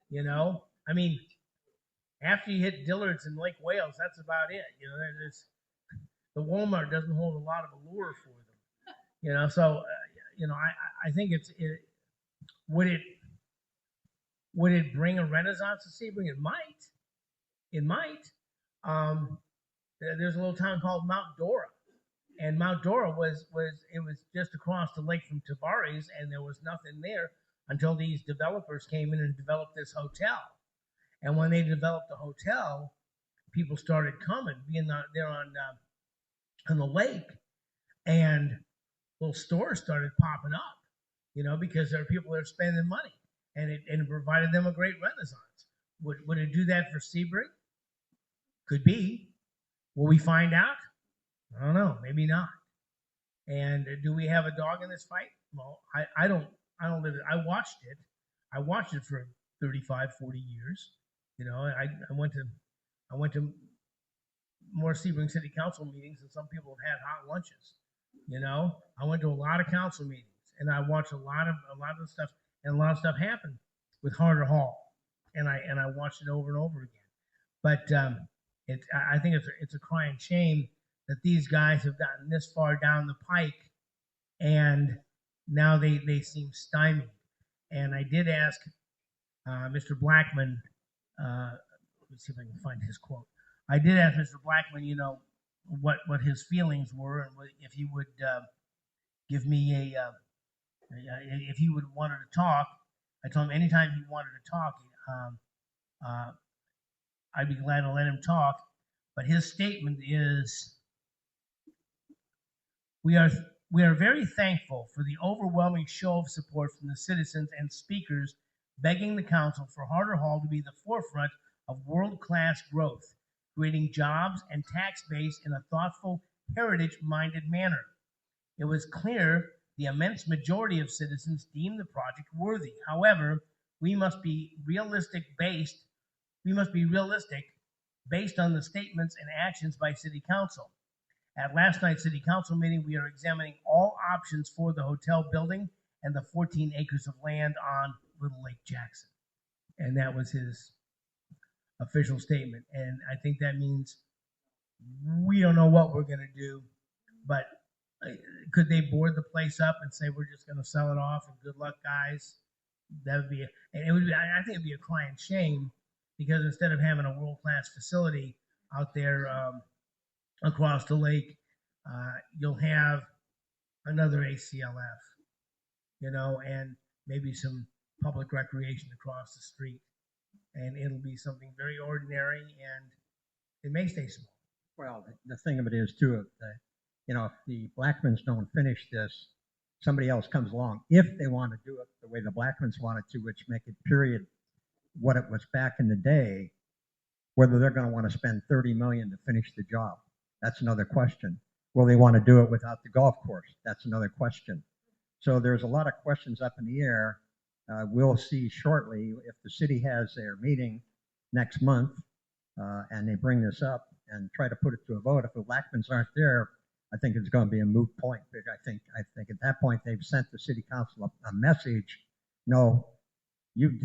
You know, I mean, after you hit Dillard's and Lake Wales, that's about it. You know, the Walmart doesn't hold a lot of allure for them. You know, so you know, I think would it bring a renaissance to Sebring? It might. It might. There's a little town called Mount Dora, and Mount Dora was just across the lake from Tavares, and there was nothing there until these developers came in and developed this hotel. And when they developed the hotel, people started coming, being there on the lake, and little stores started popping up, you know, because there are people that are spending money, and it provided them a great renaissance. Would it do that for Sebring? Could be. Will we find out? I don't know. Maybe not. And do we have a dog in this fight? Well, I don't live it. I watched it. I watched it for 35, 40 years. You know, I went to more Sebring City Council meetings than some people have had hot lunches. You know, I went to a lot of council meetings and I watched a lot of the stuff, and a lot of stuff happened with Harder Hall, and I watched it over and over again. But I think it's a crying shame that these guys have gotten this far down the pike, and now they seem stymied. And I did ask Mr. Blackman. Let me see if I can find his quote. I did ask Mr. Blackman, you know, what his feelings were, and if he would give me if he would wanted to talk. I told him anytime he wanted to talk, I'd be glad to let him talk. But his statement is, we are very thankful for the overwhelming show of support from the citizens and speakers begging the council for Harder Hall to be the forefront of world-class growth, creating jobs and tax base in a thoughtful, heritage-minded manner. It was clear the immense majority of citizens deemed the project worthy. However, we must be realistic based on the statements and actions by City Council. At last night's City Council meeting, we are examining all options for the hotel building and the 14 acres of land on Little Lake Jackson. And that was his official statement. And I think that means we don't know what we're going to do, but could they board the place up and say we're just going to sell it off and good luck, guys? That would be, and it would be. I think it'd be a crying shame, because instead of having a world-class facility out there across the lake, you'll have another ACLF, you know, and maybe some public recreation across the street, and it'll be something very ordinary, and it may stay small. Well, the thing of it is too, you know, if the Blackmans don't finish this, somebody else comes along. If they want to do it the way the Blackmans wanted to, which make it period what it was back in the day, whether they're going to want to spend $30 million to finish the job, that's another question. Will they want to do it without the golf course? That's another question. So there's a lot of questions up in the air. We'll see shortly if the city has their meeting next month and they bring this up and try to put it to a vote. If the Blackmans aren't there, I think it's going to be a moot point. I think at that point they've sent the city council a message. No, you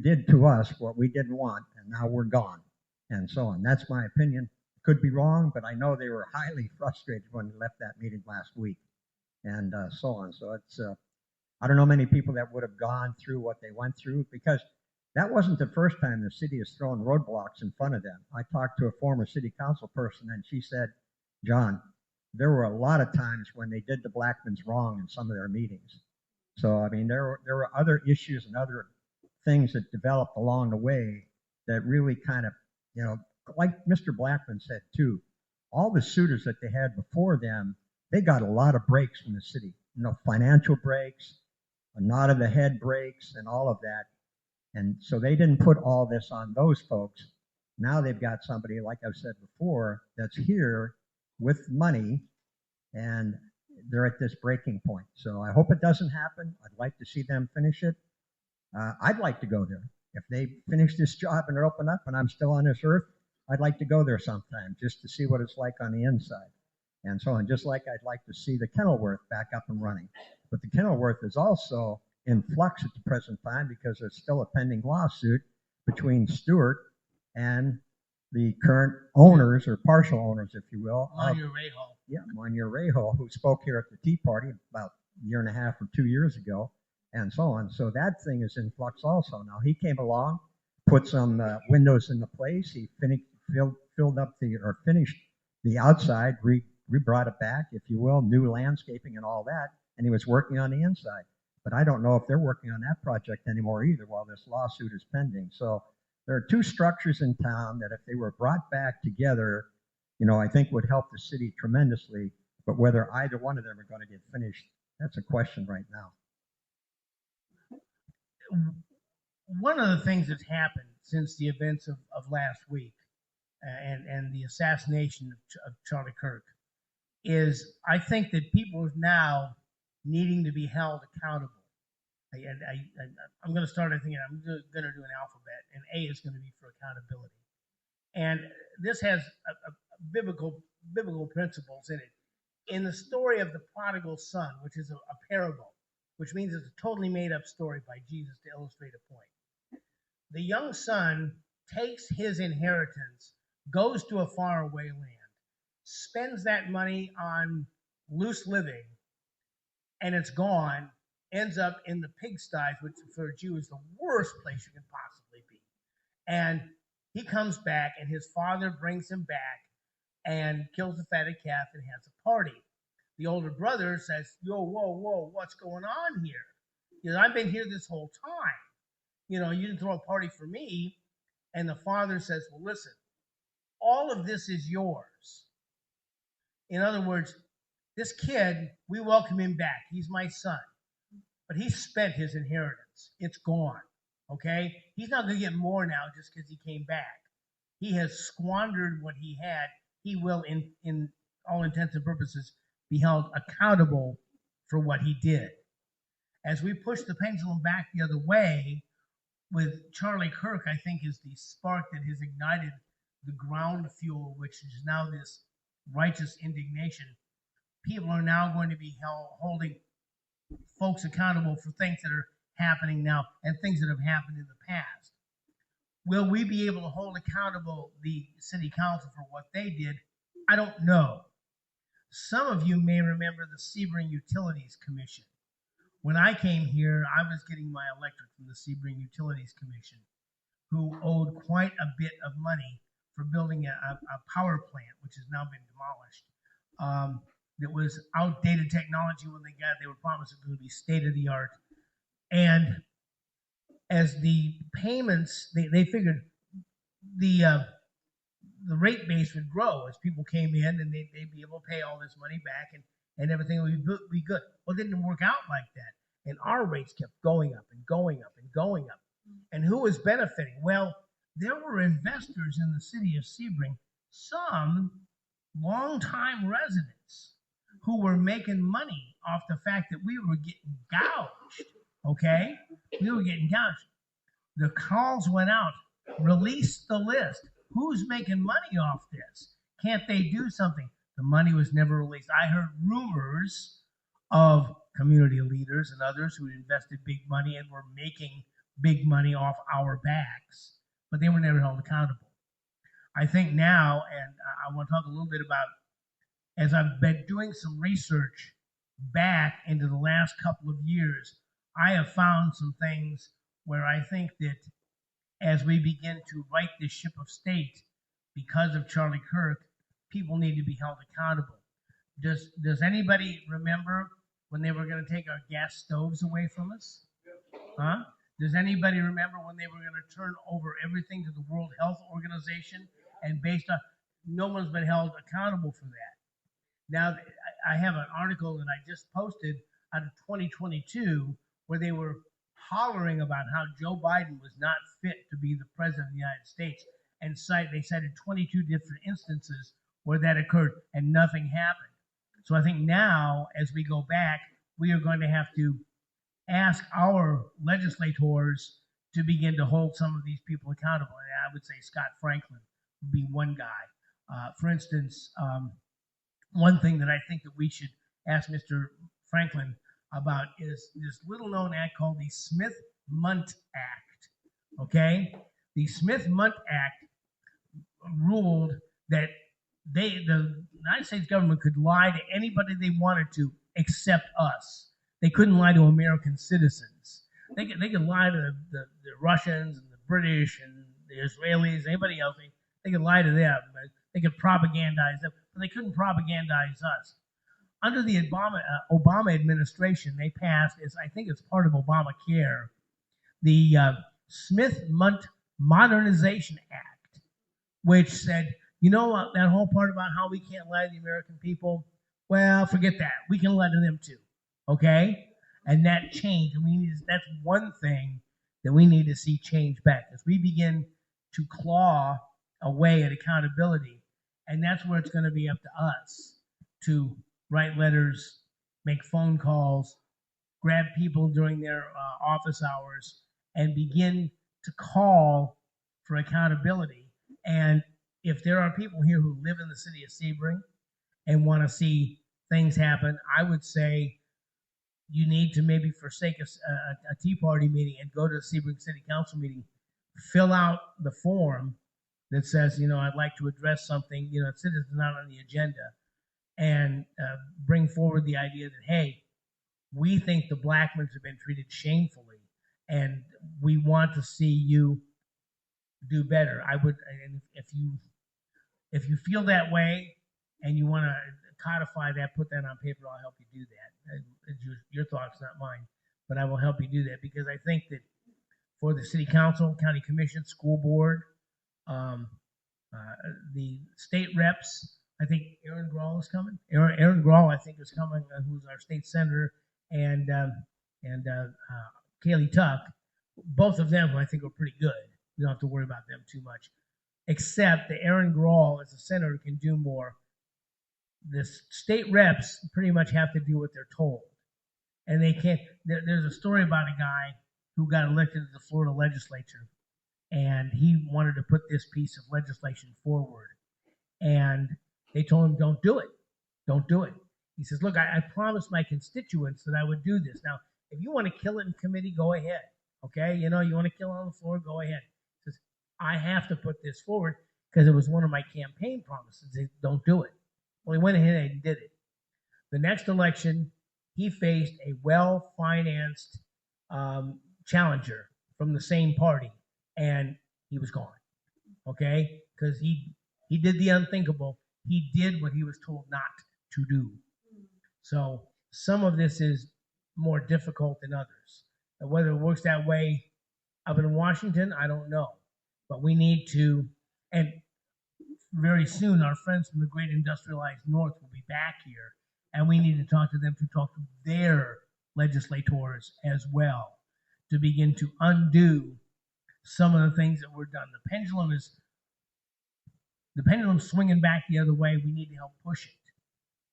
did to us what we didn't want, and now we're gone, and so on. That's my opinion. Could be wrong, but I know they were highly frustrated when they left that meeting last week, and so on. So it's I don't know many people that would have gone through what they went through, because that wasn't the first time the city has thrown roadblocks in front of them. I talked to a former city council person, and she said, John, there were a lot of times when they did the Blackmans wrong in some of their meetings. So, I mean, there were other issues and other things that developed along the way that really kind of, you know, like Mr. Blackman said too, all the suitors that they had before them, they got a lot of breaks from the city. financial breaks, a nod of the head breaks, and all of that. And so they didn't put all this on those folks. Now they've got somebody, like I've said before, that's here with money, and they're at this breaking point. So I hope it doesn't happen. I'd like to see them finish it. I'd like to go there. If they finish this job and open up and I'm still on this earth, I'd like to go there sometime just to see what it's like on the inside. And so on, just like I'd like to see the Kenilworth back up and running. But the Kenilworth is also in flux at the present time because there's still a pending lawsuit between Stewart and the current owners, or partial owners, if you will. Monyer Rahal. Yeah, Monyer Rahal, who spoke here at the Tea Party about a year and a half or 2 years ago, and so on. So that thing is in flux also. Now, he came along, put some windows into place. He filled up or finished the outside, brought it back, if you will, new landscaping and all that, and he was working on the inside. But I don't know if they're working on that project anymore either while this lawsuit is pending. So there are two structures in town that if they were brought back together, I think would help the city tremendously. But whether either one of them are going to get finished, that's a question right now. One of the things that's happened since the events of last week and the assassination of Charlie Kirk is I think that people are now needing to be held accountable. I'm going to start, I'm going to do an alphabet, and A is going to be for accountability. And this has a biblical principles in it. In the story of the prodigal son, which is a parable, which means it's a totally made-up story by Jesus to illustrate a point. The young son takes his inheritance, goes to a faraway land, spends that money on loose living, and it's gone, ends up in the pigsties, which for a Jew is the worst place you can possibly be. And he comes back, and his father brings him back and kills the fatted calf and has a party. The older brother says, whoa, what's going on here? I've been here this whole time. You didn't throw a party for me. And the father says, well, listen, all of this is yours. In other words, this kid, we welcome him back. He's my son. But he spent his inheritance. It's gone. Okay? He's not going to get more now just because he came back. He has squandered what he had. He will, in all intents and purposes, be held accountable for what he did. As we push the pendulum back the other way, with Charlie Kirk, I think, is the spark that has ignited the ground fuel, which is now this righteous indignation. People are now going to be holding folks accountable for things that are happening now and things that have happened in the past. Will we be able to hold accountable the city council for what they did? I don't know. Some of you may remember the Sebring Utilities Commission. When I came here, I was getting my electric from the Sebring Utilities Commission, who owed quite a bit of money for building a power plant, which has now been demolished. That was outdated technology when they were promised it was going to be state-of-the-art. And as the payments, they figured the rate base would grow as people came in and they'd be able to pay all this money back and everything would be good. Well, it didn't work out like that. And our rates kept going up and going up and going up. And who was benefiting? Well, there were investors in the city of Sebring, some longtime residents who were making money off the fact that we were getting gouged, okay? We were getting gouged. The calls went out, release the list. Who's making money off this? Can't they do something? The money was never released. I heard rumors of community leaders and others who invested big money and were making big money off our backs, but they were never held accountable. I think now, and I want to talk a little bit about, as I've been doing some research back into the last couple of years, I have found some things where I think that as we begin to right this ship of state because of Charlie Kirk, people need to be held accountable. Does anybody remember when they were going to take our gas stoves away from us? Huh? Does anybody remember when they were going to turn over everything to the World Health Organization? And based on, no one's been held accountable for that. Now, I have an article that I just posted out of 2022 where they were hollering about how Joe Biden was not fit to be the president of the United States, and they cited 22 different instances where that occurred and nothing happened. So I think now, as we go back, we are going to have to ask our legislators to begin to hold some of these people accountable. And I would say Scott Franklin would be one guy. For instance, one thing that I think that we should ask Mr. Franklin about is this little-known act called the Smith-Mundt Act. Okay, the Smith-Mundt Act ruled that the United States government could lie to anybody they wanted to except us. They couldn't lie to American citizens. They could lie to the Russians and the British and the Israelis, anybody else. They could lie to them. They could propagandize them, but they couldn't propagandize us. Under the Obama administration, they passed, I think it's part of Obamacare, the Smith-Mundt Modernization Act, which said, you know what, that whole part about how we can't lie to the American people, well, forget that. We can lie to them too, okay? And that changed. And that's one thing that we need to see change back as we begin to claw away at accountability. And that's where it's going to be up to us to write letters, make phone calls, grab people during their office hours, and begin to call for accountability. And if there are people here who live in the city of Sebring and want to see things happen, I would say you need to maybe forsake a Tea Party meeting and go to the Sebring City Council meeting, fill out the form that says, I'd like to address something, it's not on the agenda, and bring forward the idea that, hey, we think the Blackmans have been treated shamefully, and we want to see you do better. I would, and if you feel that way and you want to codify that, put that on paper, I'll help you do that. It's your thoughts, not mine, but I will help you do that because I think that for the city council, county commission, school board, the state reps, I think Aaron Grawl is coming. Aaron Grawl, I think, is coming, who's our state senator, and Kaylee Tuck. Both of them, I think, are pretty good. We don't have to worry about them too much. Except that Aaron Grawl, as a senator, can do more. The state reps pretty much have to do what they're told. And they can't. There's a story about a guy who got elected to the Florida legislature, and he wanted to put this piece of legislation forward. And they told him, don't do it. Don't do it. He says, look, I promised my constituents that I would do this. Now, if you want to kill it in committee, go ahead. Okay? You want to kill it on the floor, go ahead. He says, I have to put this forward because it was one of my campaign promises. They don't do it. Well, he went ahead and did it. The next election, he faced a well-financed challenger from the same party, and he was gone. Okay? Because he did the unthinkable. He did what he was told not to do. So some of this is more difficult than others. And whether it works that way up in Washington, I don't know. But we need to, and very soon our friends from the Great Industrialized North will be back here, and we need to talk to them to talk to their legislators as well to begin to undo some of the things that were done. The pendulum's swinging back the other way. We need to help push it.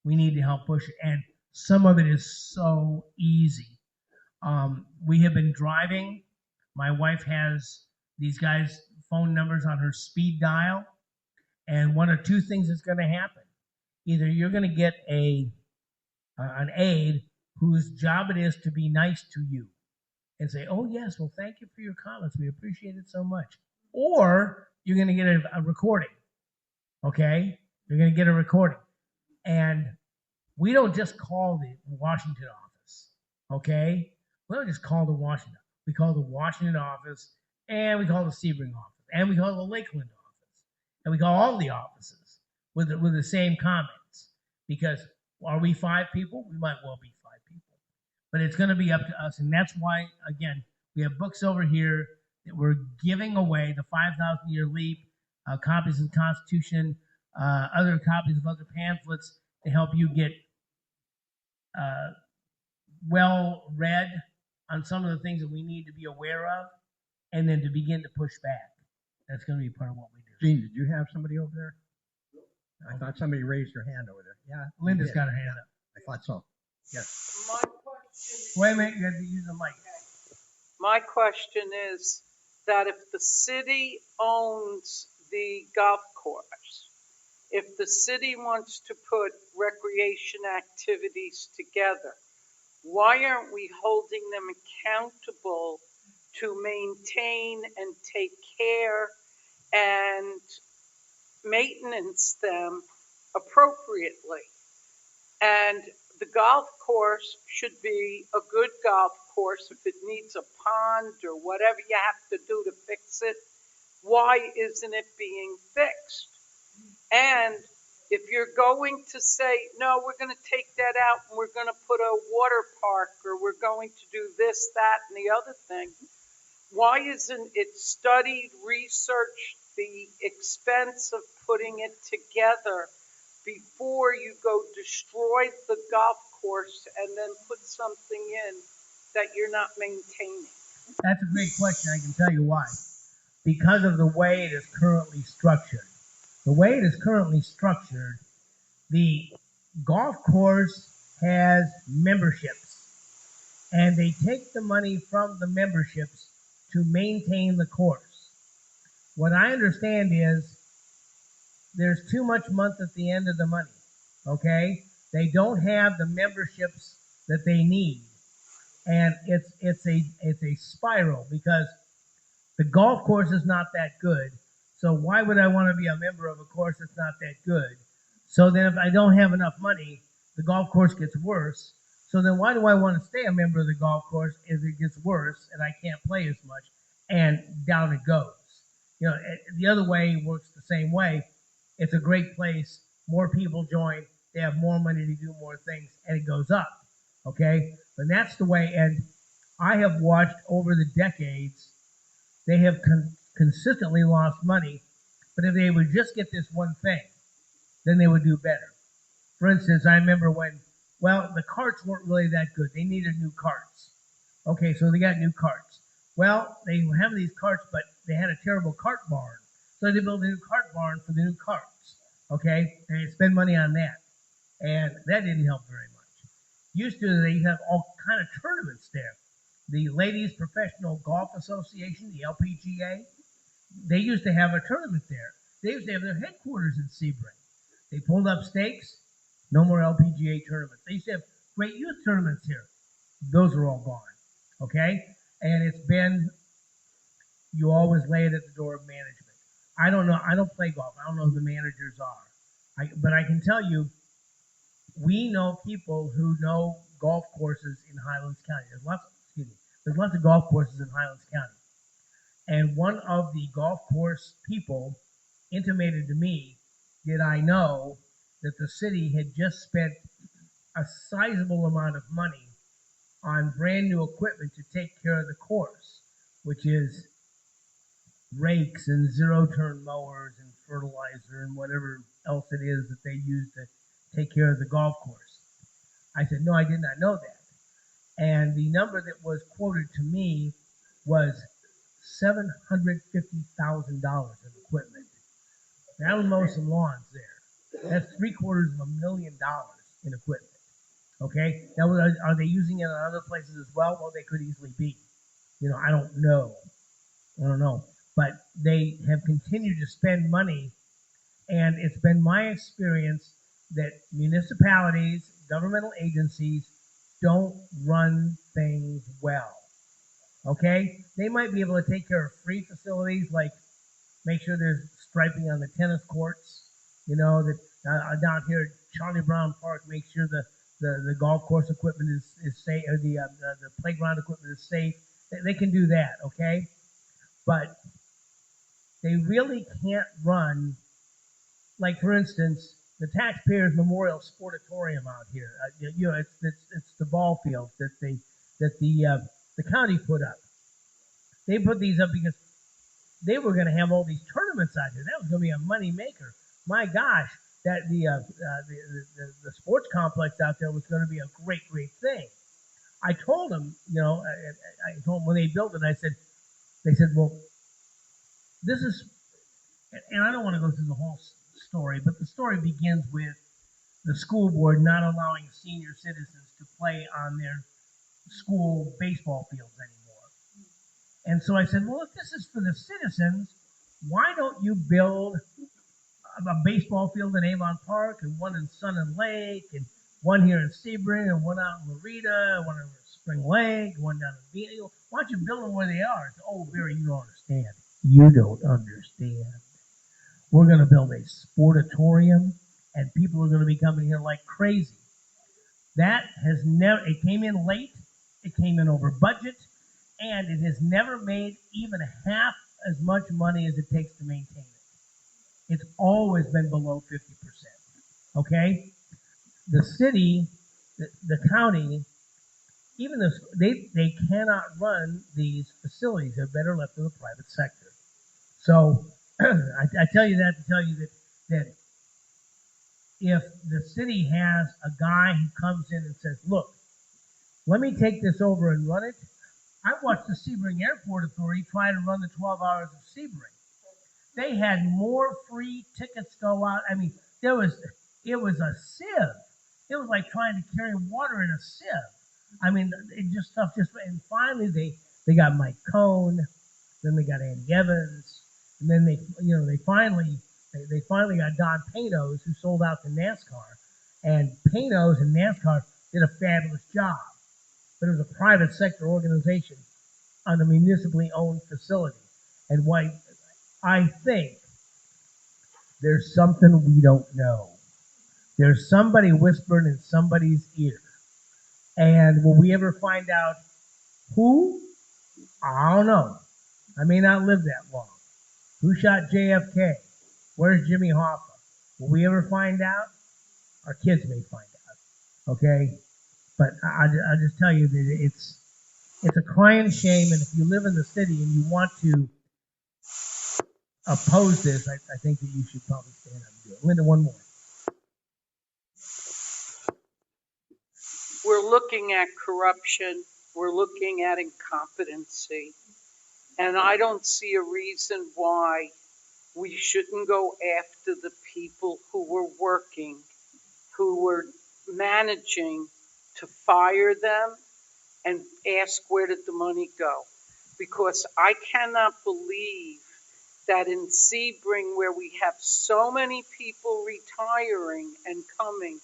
We need to help push it. And some of it is so easy. We have been driving. My wife has these guys' phone numbers on her speed dial. And one or two things is going to happen. Either you're going to get an aide whose job it is to be nice to you and say, oh, yes, well, thank you for your comments. We appreciate it so much. Or you're going to get a recording. Okay? You're going to get a recording. And we don't just call the Washington office. Okay? We don't just call the Washington. We call the Washington office, and we call the Sebring office, and we call the Lakeland office, and we call all the offices with the same comments. Because are we 5 people? We might well be 5 people. But it's going to be up to us, and that's why, again, we have books over here that we're giving away, the 5,000-Year Leap, copies of the Constitution, other copies of other pamphlets to help you get well read on some of the things that we need to be aware of, and then to begin to push back. That's going to be part of what we do. Gene, did you have somebody over there? I thought somebody raised their hand over there. Yeah, you Linda's did. got her hand up. I thought so. Yes. My question, Wait a minute, you have to use the mic. my question is that if the city owns the golf course, if the city wants to put recreation activities together, why aren't we holding them accountable to maintain and take care and maintenance them appropriately? And the golf course should be a good golf course. If it needs a pond or whatever you have to do to fix it, why isn't it being fixed? And if you're going to say, no, we're going to take that out and we're going to put a water park or we're going to do this, that, and the other thing, why isn't it studied, researched, the expense of putting it together before you go destroy the golf course and then put something in that you're not maintaining? That's a great question. I can tell you why. Because of the way it is currently structured. The way it is currently structured, the golf course has memberships, and they take the money from the memberships to maintain the course. What I understand is there's too much month at the end of the money. Okay? They don't have the memberships that they need. And it's a spiral because the golf course is not that good. So why would I want to be a member of a course that's not that good? So then if I don't have enough money, the golf course gets worse. So then why do I want to stay a member of the golf course if it gets worse and I can't play as much? And down it goes. The other way works the same way. It's a great place. More people join. They have more money to do more things, and it goes up. Okay? But that's the way. And I have watched over the decades, they have consistently lost money. But if they would just get this one thing, then they would do better. For instance, I remember the carts weren't really that good. They needed new carts. Okay, so they got new carts. Well, they have these carts, but they had a terrible cart barn. So they built a new cart barn for the new carts. Okay, and they spend money on that. And that didn't help very much. Used to, they have all kind of tournaments there. The Ladies Professional Golf Association, the LPGA, they used to have a tournament there. They used to have their headquarters in Sebring. They pulled up stakes, no more LPGA tournaments. They used to have great youth tournaments here. Those are all gone. Okay? And it's been, you always lay it at the door of management. I don't know. I don't play golf. I don't know who the managers are. But I can tell you, we know people who know golf courses in Highlands County. There's lots of golf courses in Highlands County. And one of the golf course people intimated to me, did I know that the city had just spent a sizable amount of money on brand new equipment to take care of the course, which is rakes and zero-turn mowers and fertilizer and whatever else it is that they use to take care of the golf course. I said, no, I did not know that. And the number that was quoted to me was $750,000 in equipment. That'll mow some lawns there. That's $750,000 in equipment. Okay? Now, are they using it in other places as well? Well, they could easily be. I don't know. But they have continued to spend money, and it's been my experience that municipalities, governmental agencies, don't run things well. Okay? They might be able to take care of free facilities, like make sure there's striping on the tennis courts, that down here at Charlie Brown Park, make sure the golf course equipment is safe, or the playground equipment is safe. They can do that, okay? But they really can't run, like for instance, the Taxpayers Memorial Sportatorium out here. It's the ball fields that the county put up. They put these up because they were going to have all these tournaments out here. That was going to be a money maker. My gosh, the sports complex out there was going to be a great thing. I told them, I told them when they built it, they said, well, this is, and I don't want to go through the whole story, but the story begins with the school board not allowing senior citizens to play on their school baseball fields anymore. And so I said, well, if this is for the citizens, why don't you build a baseball field in Avon Park and one in Sun and Lake and one here in Sebring and one out in Loretta, one in Spring Lake, one down in Beale. Why don't you build them where they are? Said, oh, Barry, you don't understand. You don't understand. We're going to build a sportatorium and people are going to be coming here like crazy. That has never, it came in late, it came in over budget, and it has never made even half as much money as it takes to maintain it. It's always been below 50%. Okay? The city, the county, even though they cannot run these facilities. They're better left to the private sector. So I tell you that to tell you that if the city has a guy who comes in and says, look, let me take this over and run it. I watched the Sebring Airport Authority try to run the 12 hours of Sebring. They had more free tickets go out. I mean, it was a sieve. It was like trying to carry water in a sieve. I mean, and finally they got Mike Cohn, then they got Andy Evans, and then they finally got Don Panos, who sold out to NASCAR, and Panos and NASCAR did a fabulous job, but it was a private sector organization on a municipally owned facility, and why I think there's something we don't know. There's somebody whispering in somebody's ear. And will we ever find out who? I don't know. I may not live that long. Who shot JFK? Where's Jimmy Hoffa? Will we ever find out? Our kids may find out. Okay? But I'll just tell you that it's a crying shame. And if you live in the city and you want to oppose this, I think that you should probably stand up and do it. Linda, one more. We're looking at corruption. We're looking at incompetency. And I don't see a reason why we shouldn't go after the people who were working, who were managing, to fire them and ask where did the money go. Because I cannot believe that in Sebring, where we have so many people retiring and coming,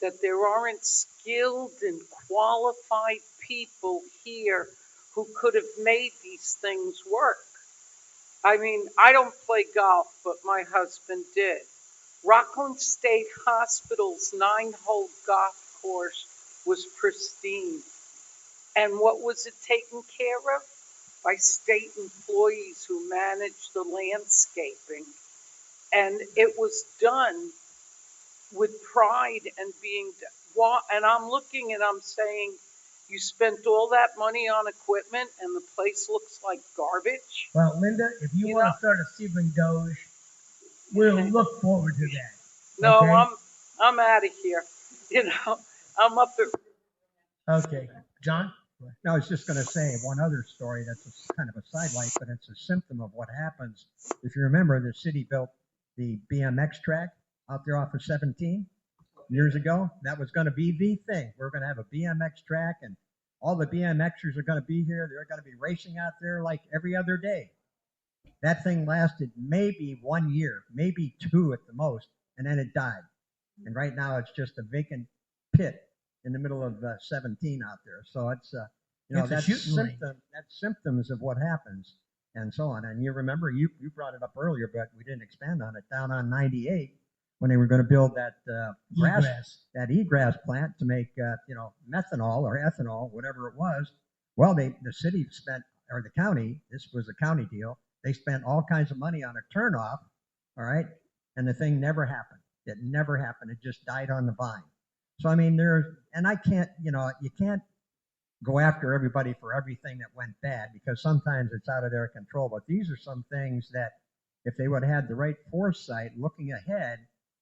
that there aren't skilled and qualified people here who could have made these things work. I mean, I don't play golf, but my husband did. Rockland State Hospital's 9-hole golf course was pristine. And what was it taken care of? By state employees who managed the landscaping. And it was done with pride and and I'm looking and I'm saying, you spent all that money on equipment and the place looks like garbage. Well, Linda, if you want to start a Sebring Doge, we'll look forward to that. No, okay? I'm out of here. I'm up at. Okay, John. No, I was just going to say one other story that's kind of a sidelight, but it's a symptom of what happens. If you remember, the city built the BMX track out there off of 17 years ago. That was going to be the thing. We're going to have a BMX track, and all the BMXers are going to be here. They're going to be racing out there like every other day. That thing lasted maybe 1 year, maybe 2 at the most, and then it died. And right now it's just a vacant pit in the middle of 17 out there. So it's that's symptoms of what happens and so on. And you remember, you brought it up earlier, but we didn't expand on it, down on 98 when they were going to build that e-grass plant to make methanol or ethanol, whatever it was. Well, the city spent, or the county, this was a county deal, they spent all kinds of money on a turnoff, all right, and the thing never happened. It never happened. It just died on the vine. So, I mean, I can't, you can't go after everybody for everything that went bad, because sometimes it's out of their control. But these are some things that if they would have had the right foresight, looking ahead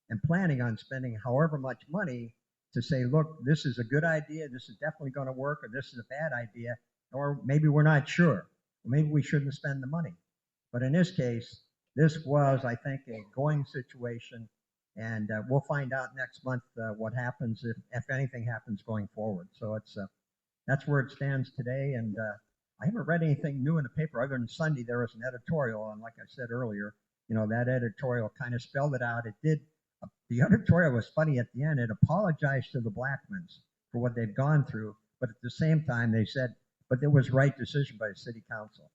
and planning on spending however much money to say, look, this is a good idea, this is definitely going to work, or this is a bad idea, or maybe we're not sure. Maybe we shouldn't spend the money. But in this case, this was, I think, a going situation, and we'll find out next month what happens if anything happens going forward. So that's where it stands today, and I haven't read anything new in the paper other than Sunday. There was an editorial, and like I said earlier, that editorial kind of spelled it out. It did. The editorial was funny at the end. It apologized to the Blackmans for what they've gone through, but at the same time they said, but it was right decision by the city council.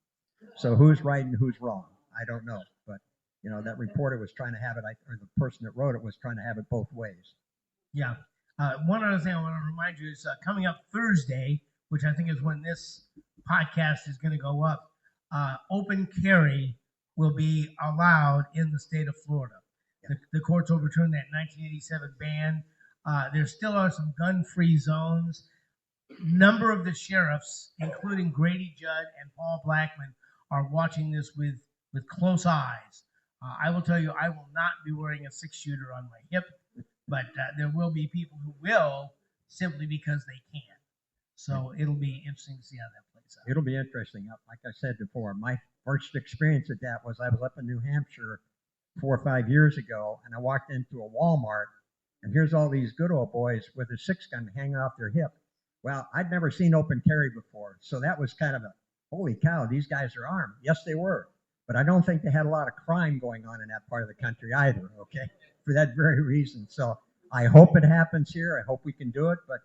So who's right and who's wrong? I don't know, but that reporter was trying to have it, or the person that wrote it was trying to have it both ways. Yeah. One other thing I want to remind you is coming up Thursday, which I think is when this podcast is going to go up, open carry will be allowed in the state of Florida. The courts overturned that 1987 ban. There still are some gun-free zones. Number of the sheriffs, including Grady Judd and Paul Blackman, are watching this with close eyes. I will tell you, I will not be wearing a 6-shooter on my hip, but there will be people who will simply because they can. So it'll be interesting to see how that plays out. It'll be interesting. Like I said before, my first experience at that was I was up in New Hampshire 4 or 5 years ago, and I walked into a Walmart, and here's all these good old boys with a 6-gun hanging off their hip. Well, I'd never seen open carry before, so that was kind of a, holy cow, these guys are armed. Yes, they were, but I don't think they had a lot of crime going on in that part of the country either, okay, for that very reason. So I hope it happens here. I hope we can do it, but,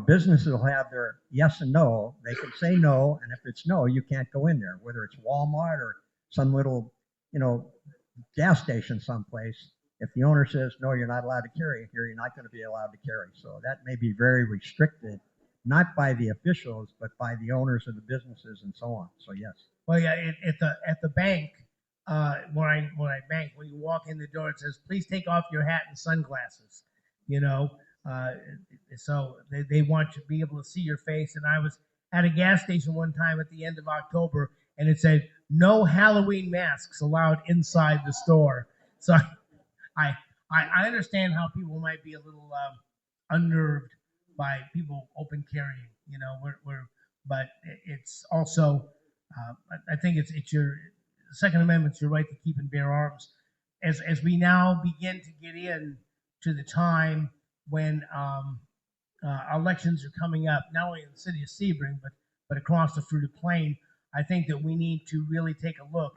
businesses will have their yes and no. They can say no, and if it's no, you can't go in there, whether it's Walmart or some little, gas station someplace. If the owner says, no, you're not allowed to carry here, you're not going to be allowed to carry. So that may be very restricted, not by the officials, but by the owners of the businesses and so on. So yes. Well, yeah, at the bank, when I bank, when you walk in the door, it says, please take off your hat and sunglasses, so they want you to be able to see your face. And I was at a gas station one time at the end of October, and it said, no Halloween masks allowed inside the store. So I understand how people might be a little unnerved by people open carrying, but it's also, I think it's your Second Amendment's your right to keep and bear arms. As we now begin to get in to the time when elections are coming up, not only in the city of Sebring, but across the Fruited Plain, I think that we need to really take a look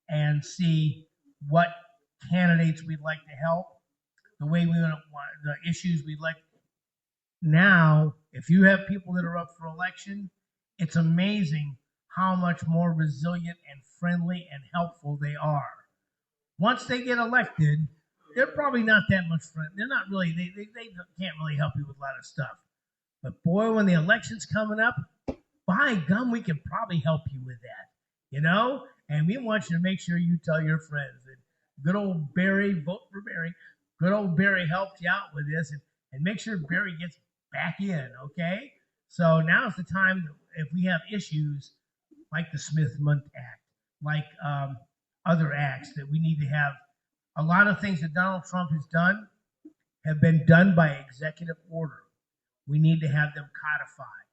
and see what candidates we'd like to help, the way we want, the issues we'd like. Now, if you have people that are up for election, it's amazing how much more resilient and friendly and helpful they are. Once they get elected, they're probably not that much friend. They're not really, they can't really help you with a lot of stuff. But boy, when the election's coming up, by gum, we can probably help you with that, And we want you to make sure you tell your friends that good old Barry, vote for Barry. Good old Barry helped you out with this, and make sure Barry gets back in, okay? So now's the time that if we have issues like the Smith-Munt Act, like other acts that we need to have, a lot of things that Donald Trump has done have been done by executive order. We need to have them codified.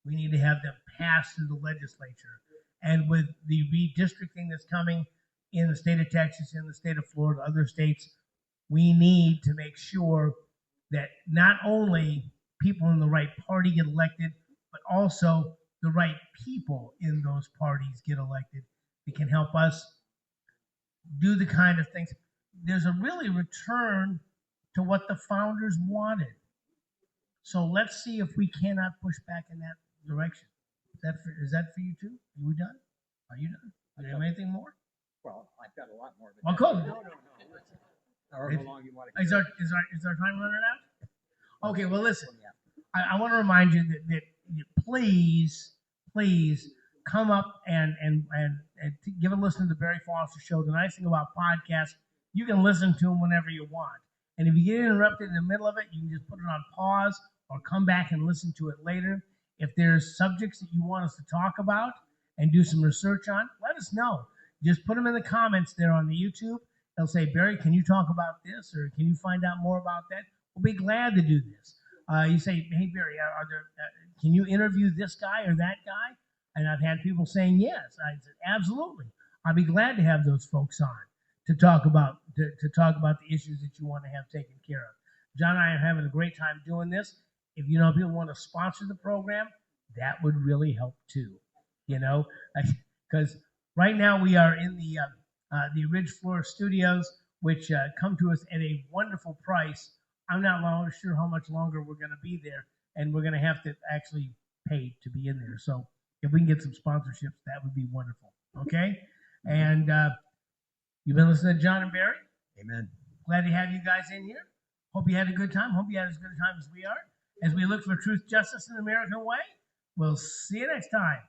We need to have them passed through the legislature. And with the redistricting that's coming in the state of Texas, in the state of Florida, other states, we need to make sure that not only people in the right party get elected, but also the right people in those parties get elected that can help us do the kind of things. There's a really return to what the founders wanted. So let's see if we cannot push back in that direction. Is that for you too? Are we done? Are you done? Do you have anything more? Well, I've got a lot more. Well, cool. No. However long you want to. Is our time running out? Okay. Well, listen. I want to remind you that please come up and give a listen to the Barry Foster Show. The nice thing about podcasts, you can listen to them whenever you want. And if you get interrupted in the middle of it, you can just put it on pause or come back and listen to it later. If there's subjects that you want us to talk about and do some research on, let us know. Just put them in the comments there on the YouTube. They'll say, Barry, can you talk about this? Or can you find out more about that? We'll be glad to do this. you say, hey, Barry, can you interview this guy or that guy? And I've had people saying yes. I said, absolutely. I'd be glad to have those folks on to talk about the issues that you want to have taken care of. John and I are having a great time doing this. If you know people want to sponsor the program, that would really help too. Because right now we are in the Ridge Floor Studios, which come to us at a wonderful price. I'm not sure how much longer we're going to be there, and we're going to have to actually pay to be in there. So if we can get some sponsorships, that would be wonderful. Okay? And you've been listening to John and Barry. Amen. Glad to have you guys in here. Hope you had a good time. Hope you had as good a time as we are. As we look for truth, justice, and the American way, we'll see you next time.